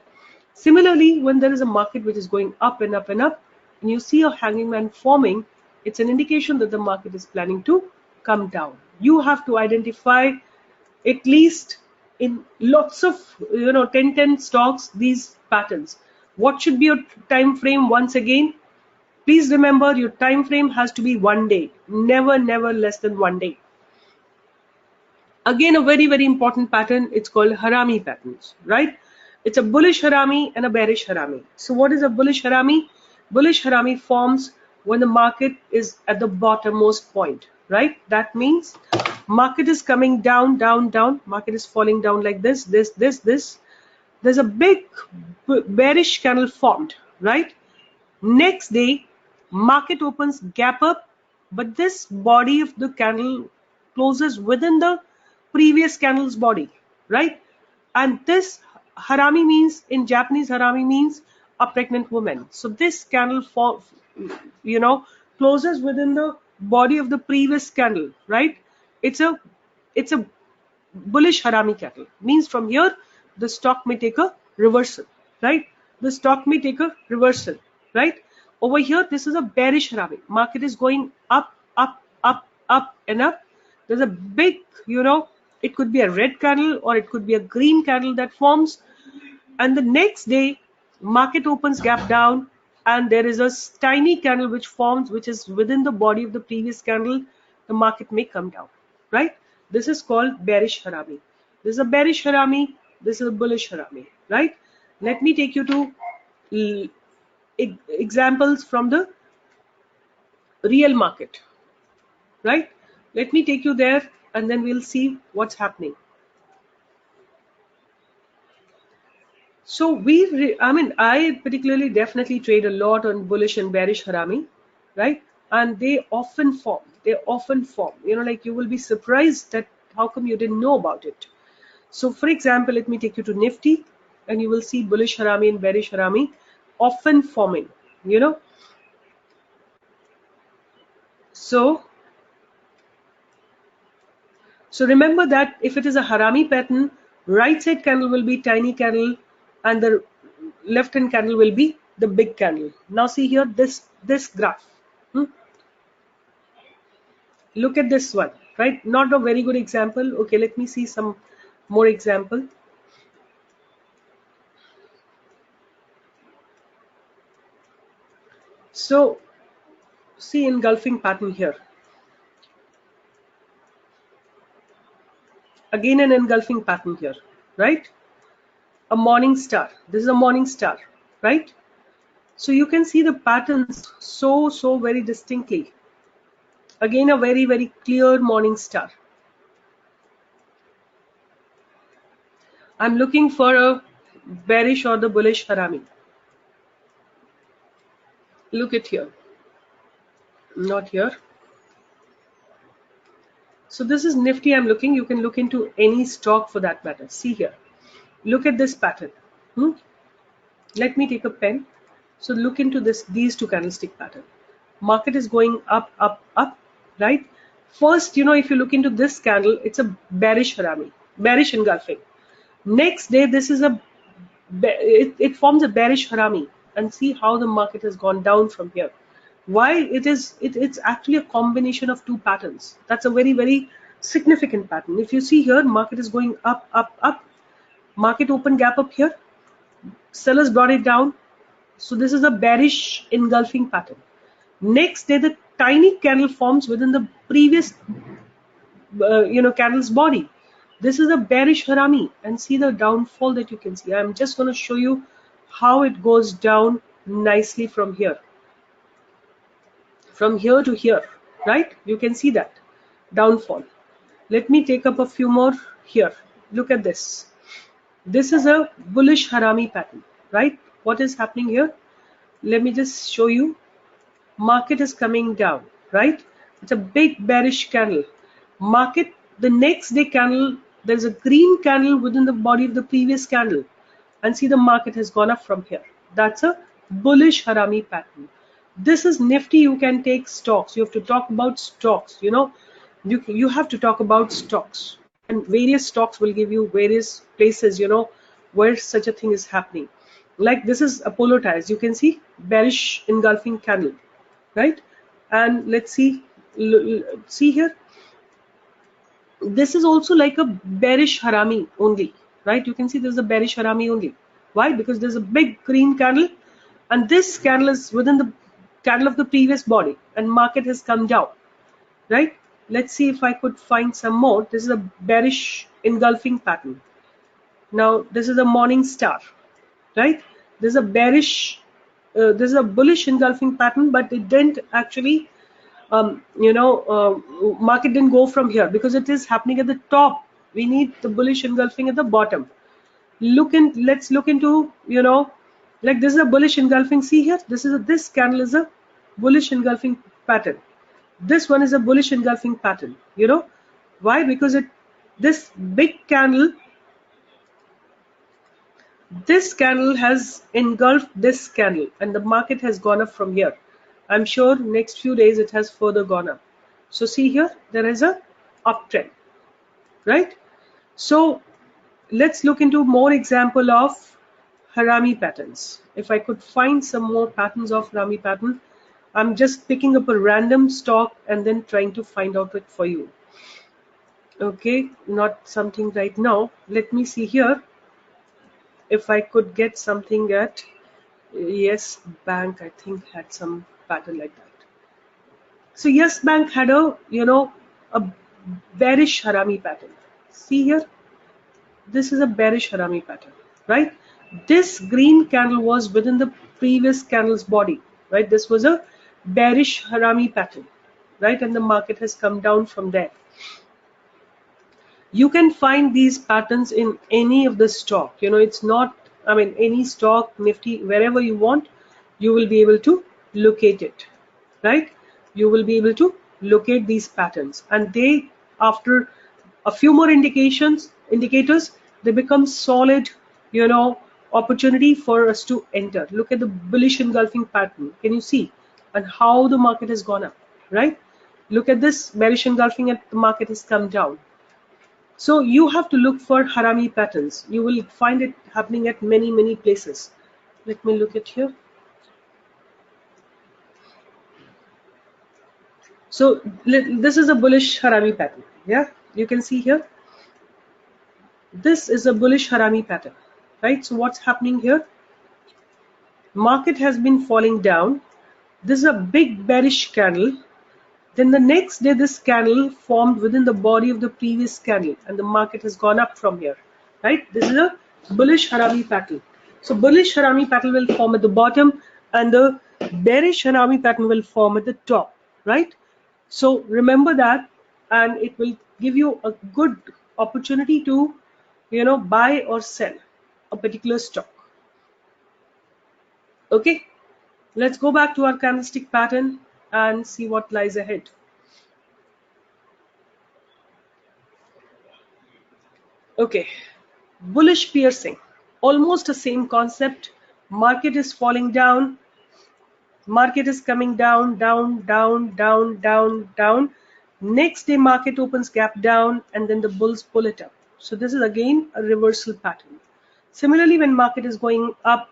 Similarly, when there is a market which is going up and up and up, and you see a hanging man forming, it's an indication that the market is planning to come down. You have to identify at least in lots of 10 stocks these patterns. What should be your time frame? Once again, please remember your time frame has to be 1 day, never less than 1 day. Again, a very, very important pattern. It's called Harami patterns, right? It's a bullish Harami and a bearish Harami. So what is a bullish Harami? Bullish Harami forms when the market is at the bottommost point, right? That means market is coming down, down, down. Market is falling down like this. There's a big bearish candle formed, right? Next day, market opens gap up, but this body of the candle closes within the previous candle's body, right? And this Harami means, in Japanese, Harami means a pregnant woman. So this candle closes within the body of the previous candle, right? It's a bullish Harami candle. Means from here the stock may take a reversal, right? The stock may take a reversal, right? Over here, this is a bearish Harami. Market is going up, up, up, up, and up. There's a big, it could be a red candle or it could be a green candle that forms. And the next day, market opens gap down, and there is a tiny candle which forms, which is within the body of the previous candle. The market may come down, right? This is called bearish Harami. This is a bearish harami, this is a bullish harami, right? Let me take you to examples from the real market, right? Let me take you there and then we'll see what's happening. So I particularly definitely trade a lot on bullish and bearish harami, right? And they often form. They often form. Like you will be surprised that how come you didn't know about it. So for example, let me take you to Nifty and you will see bullish harami and bearish harami often forming, So remember that if it is a harami pattern, right side candle will be tiny candle and the left hand candle will be the big candle. Now see here this graph. Look at this one, right? Not a very good example. Okay, let me see some more example. So see engulfing pattern here. Again an engulfing pattern here, right? A morning star. This is a morning star, right? So you can see the patterns so very distinctly. Again a very clear morning star. I'm looking for a bearish or the bullish harami. Look at here. Not here. So this is Nifty I'm looking. You can look into any stock for that matter. See here. Look at this pattern. Let me take a pen. So look into these two candlestick pattern. Market is going up, right? First, if you look into this candle, it's a bearish harami, bearish engulfing. Next day, this is it forms a bearish harami, and see how the market has gone down from here. Why it's actually a combination of two patterns. That's a very significant pattern. If you see here, market is going up, market open gap up here, sellers brought it down. So this is a bearish engulfing pattern. Next day, the tiny candle forms within the previous candle's body. This is a bearish harami, and see the downfall that you can see. I'm just going to show you how it goes down nicely from here to here, right? You can see that downfall. Let me take up a few more here. Look at this. This is a bullish harami pattern, right? What is happening here? Let me just show you. Market is coming down, right? It's a big bearish candle. Market, the next day candle, there's a green candle within the body of the previous candle, and see the market has gone up from here. That's a bullish harami pattern. This is Nifty. You can take stocks. You have to talk about stocks. You have to talk about stocks, and various stocks will give you various places where such a thing is happening. Like this is Apollo Tires. You can see bearish engulfing candle, right? And let's see here. This is also like a bearish harami only, right? You can see there's a bearish harami only. Why? Because there's a big green candle, and this candle is within the candle of the previous body, and market has come down, right? Let's see if I could find some more. This is a bearish engulfing pattern. Now this is a morning star, right? This is a bearish, this is a bullish engulfing pattern, but it didn't actually, market didn't go from here because it is happening at the top. We need the bullish engulfing at the bottom. Let's look into, like this is a bullish engulfing. See here, this candle is a bullish engulfing pattern. This one is a bullish engulfing pattern. Why? Because this big candle, this candle has engulfed this candle, and the market has gone up from here. I'm sure next few days it has further gone up. So see here, there is a uptrend, right? So let's look into more example of harami patterns. If I could find some more patterns of harami pattern, I'm just picking up a random stock and then trying to find out it for you. Okay, not something right now. Let me see here if I could get something at Yes Bank. I think had some pattern like that. So Yes Bank had a bearish harami pattern. See here, this is a bearish Harami pattern, right? This green candle was within the previous candle's body, right? This was a bearish Harami pattern, right? And the market has come down from there. You can find these patterns in any of the stock. You know, it's not, I mean, any stock, Nifty, wherever you want, you will be able to locate it, right? You will be able to locate these patterns, and they, after a few more indicators, they become solid, you know, opportunity for us to enter. Look at the bullish engulfing pattern. Can you see? And how the market has gone up, right? Look at this bearish engulfing, and the market has come down. So you have to look for Harami patterns. You will find it happening at many places. Let me look at here. So this is a bullish Harami pattern. Yeah, you can see here. This is a bullish Harami pattern, right? So what's happening here? Market has been falling down. This is a big bearish candle. Then the next day, this candle formed within the body of the previous candle, and the market has gone up from here, right? This is a bullish Harami pattern. So bullish Harami pattern will form at the bottom, and the bearish Harami pattern will form at the top, right? So remember that, and it will give you a good opportunity to, you know, buy or sell a particular stock. Okay, let's go back to our candlestick pattern and see what lies ahead. Okay, bullish piercing, almost the same concept. Market is falling down, market is coming down, down. Next day market opens gap down, and then the bulls pull it up. So this is again a reversal pattern. Similarly, when market is going up,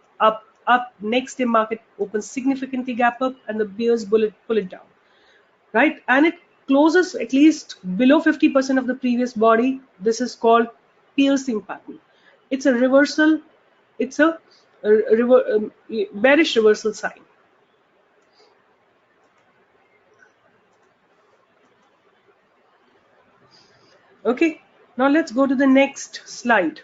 next day market opens significantly gap up, and the bears pull it down, right? And it closes at least below 50% of the previous body. This is called piercing pattern. It's a reversal. It's a bearish reversal sign. Okay, now let's go to the next slide.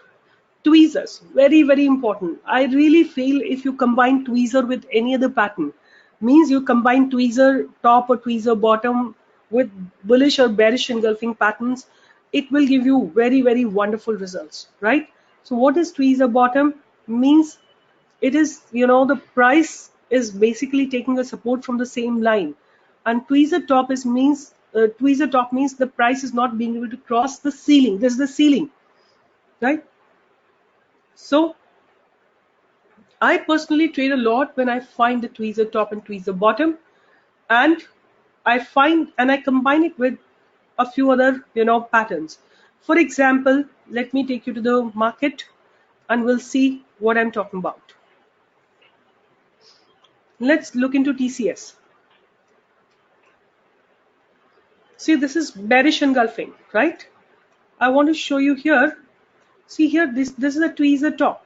Tweezers, very important. I really feel if you combine tweezer with any other pattern, means you combine tweezer top or tweezer bottom with bullish or bearish engulfing patterns, it will give you very wonderful results, right? So what is tweezer bottom? Means it is, you know, the price is basically taking a support from the same line, and tweezer top is means tweezer top means the price is not being able to cross the ceiling. This is the ceiling, right? So I personally trade a lot when I find the tweezer top and tweezer bottom, and I combine it with a few other, you know, patterns. For example, let me take you to the market and we'll see what I'm talking about. Let's look into TCS. See, this is bearish engulfing, right? I want to show you here. See here, this is a tweezer top,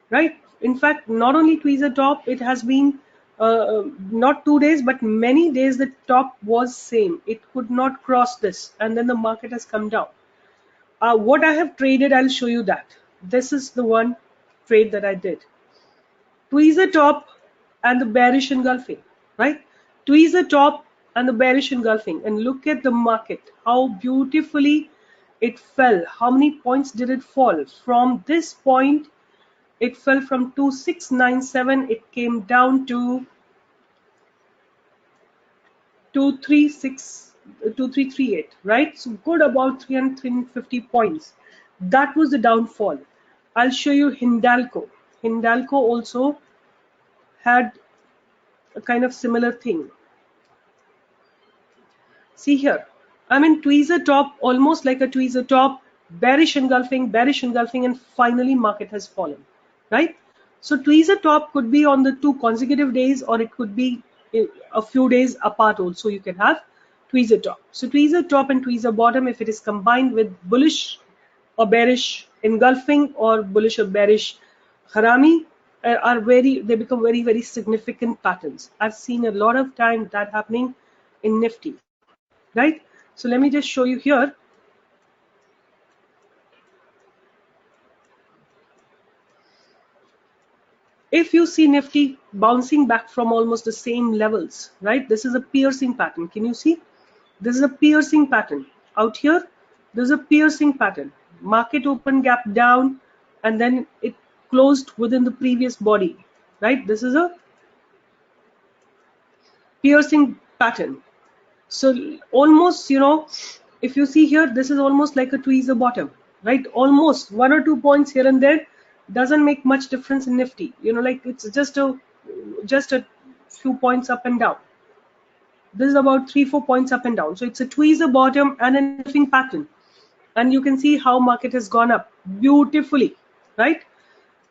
right? In fact, not only tweezer top, it has been not 2 days but many days the top was same. It could not cross this, and then the market has come down. What I have traded, I'll show you that. This is the one trade that I did. Tweezer top and the bearish engulfing, right? Tweezer top and the bearish engulfing, and look at the market, how beautifully it fell. How many points did it fall? From this point, it fell from 2697, it came down to 2338, right? So good, about 350 points. That was the downfall. I'll show you Hindalco. Hindalco also had a kind of similar thing. See here, I'm in tweezer top, almost like a tweezer top, bearish engulfing, and finally market has fallen, right? So tweezer top could be on the 2 consecutive days, or it could be a few days apart also. You can have tweezer top. So tweezer top and tweezer bottom, if it is combined with bullish or bearish engulfing or bullish or bearish Harami, they become very significant patterns. I've seen a lot of time that happening in Nifty, right? So let me just show you here. If you see Nifty bouncing back from almost the same levels, right? This is a piercing pattern. Can you see? This is a piercing pattern. Out here, there's a piercing pattern. Market open gap down, and then it closed within the previous body, right? This is a piercing pattern. So almost, if you see here, this is almost like a tweezer bottom, right? Almost 1 or 2 points here and there doesn't make much difference in Nifty. Like it's just a few points up and down. This is about 3-4 points up and down. So it's a tweezer bottom and a engulfing pattern. And you can see how market has gone up beautifully, right?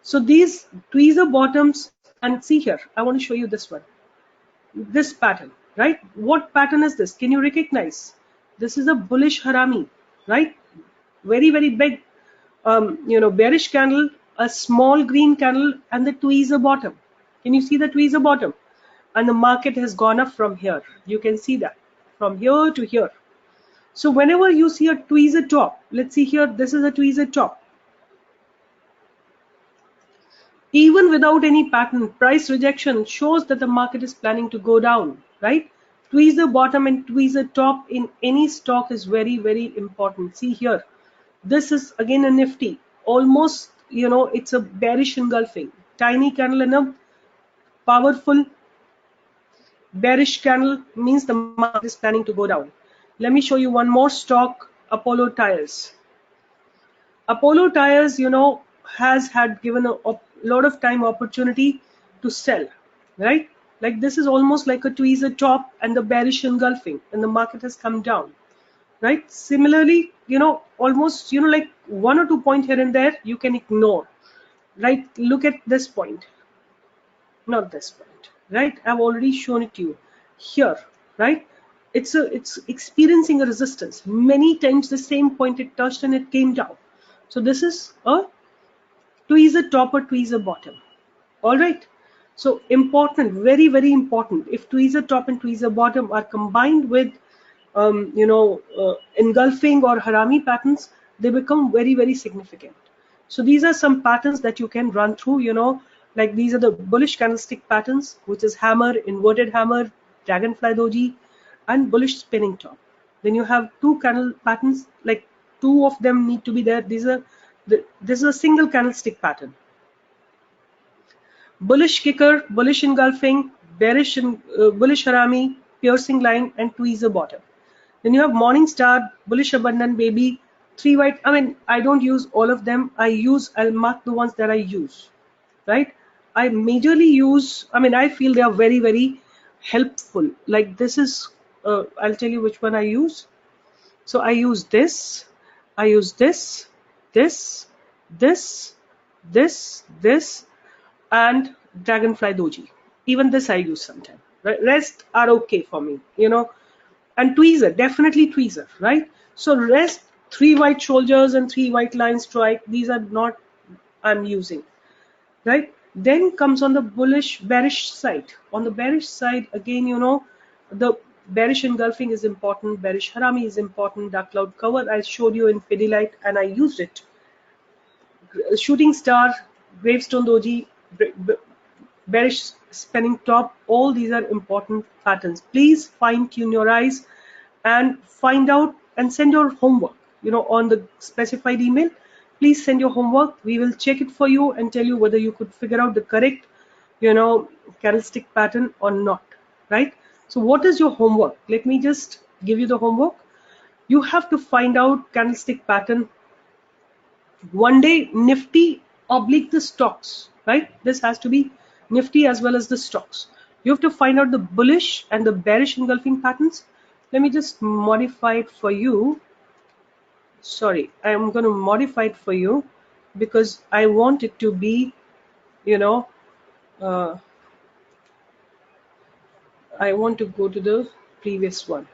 So these tweezer bottoms, and see here, I want to show you this one. This pattern, right? What pattern is this? Can you recognize? This is a bullish harami, right? Very, very big, bearish candle, a small green candle, and the tweezer bottom. Can you see the tweezer bottom? And the market has gone up from here. You can see that from here to here. So whenever you see a tweezer top, let's see here, this is a tweezer top. Even without any pattern, price rejection shows that the market is planning to go down, right? Tweezer bottom and tweezer top in any stock is very, very important. See here, this is again a Nifty. Almost, it's a bearish engulfing. Tiny candle and a powerful bearish candle means the market is planning to go down. Let me show you one more stock, Apollo Tires. Apollo Tires, has had given a lot of time opportunity to sell, right? Like this is almost like a tweezer top and the bearish engulfing, and the market has come down, right? Similarly, almost, like 1 or 2 points here and there, you can ignore, right? Look at this point, not this point, right? I've already shown it to you here, right? It's experiencing a resistance. Many times the same point it touched and it came down. So this is a tweezer top or tweezer bottom. All right. So important, very, very important. If tweezer top and tweezer bottom are combined with, engulfing or harami patterns, they become very, very significant. So these are some patterns that you can run through, like these are the bullish candlestick patterns, which is hammer, inverted hammer, dragonfly doji, and bullish spinning top. Then you have 2 candle patterns, like 2 of them need to be there. This is a single candlestick pattern. Bullish kicker, bullish engulfing, bearish bullish harami, piercing line, and tweezer bottom. Then you have morning star, bullish abundant baby, 3 white. I don't use all of them. I'll mark the ones that I use, right? I majorly use, I feel they are very, very helpful. Like this is, I'll tell you which one I use. So I use this, this, and dragonfly doji. Even this I use sometimes. Right? Rest are okay for me, And tweezer, definitely tweezer, right? So rest, 3 white shoulders and 3 white line strike. These are not I'm using, right? Then comes on the bearish side. On the bearish side, again, the bearish engulfing is important, bearish harami is important, dark cloud cover I showed you in Pidilite and I used it. Shooting star, gravestone doji, bearish spinning top, all these are important patterns. Please fine tune your eyes and find out and send your homework, on the specified email. Please send your homework. We will check it for you and tell you whether you could figure out the correct, candlestick pattern or not, right? So what is your homework? Let me just give you the homework. You have to find out candlestick pattern. One day Nifty oblique the stocks, right? This has to be Nifty as well as the stocks. You have to find out the bullish and the bearish engulfing patterns. Let me just modify it for you. Sorry, I'm going to modify it for you because I want it to be, I want to go to the previous one.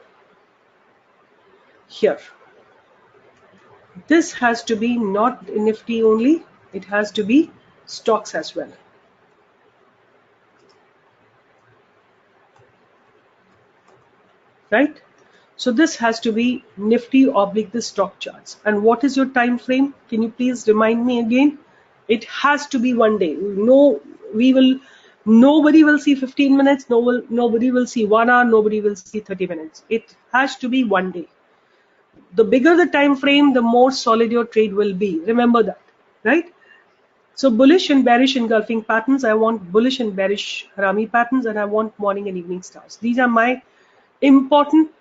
Here. This has to be not Nifty only, it has to be stocks as well. Right? So this has to be Nifty oblique the stock charts. And what is your time frame? Can you please remind me again? It has to be 1 day. No nobody will see 15 minutes, nobody will see 1 hour, nobody will see 30 minutes. It has to be one day. The bigger the time frame, the more solid your trade will be. Remember that, right? So bullish and bearish engulfing patterns. I want bullish and bearish Harami patterns, and I want morning and evening stars. These are my important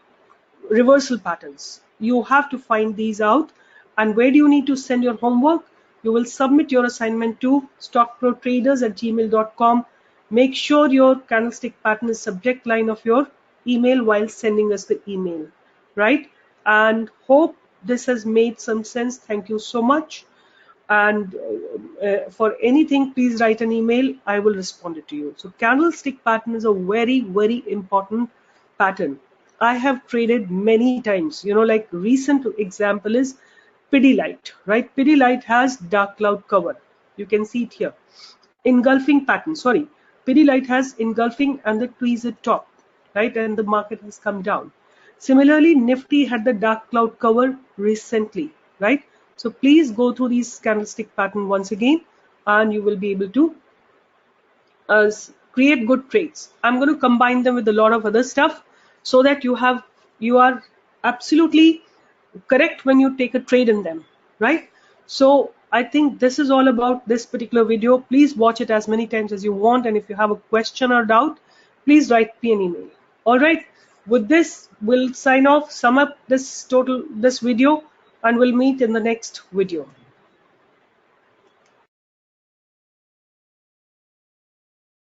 reversal patterns. You have to find these out. And where do you need to send your homework? You will submit your assignment to stockpro.traders@gmail.com. Make sure your candlestick pattern is subject line of your email while sending us the email, right? And hope this has made some sense. Thank you so much. And for anything, please write an email. I will respond it to you. So candlestick pattern is a very, very important pattern. I have traded many times. You know, like recent example is Pidilite, right? Pidilite has dark cloud cover. You can see it here. Engulfing pattern, sorry. Pidilite has engulfing and the tweezer top, right? And the market has come down. Similarly, Nifty had the dark cloud cover recently, right? So please go through these candlestick pattern once again, and you will be able to create good trades. I'm going to combine them with a lot of other stuff so that you are absolutely correct when you take a trade in them, right? So I think this is all about this particular video. Please watch it as many times as you want, and if you have a question or doubt, please write me an email. All right, with this we'll sign off, sum up this video, and we'll meet in the next video.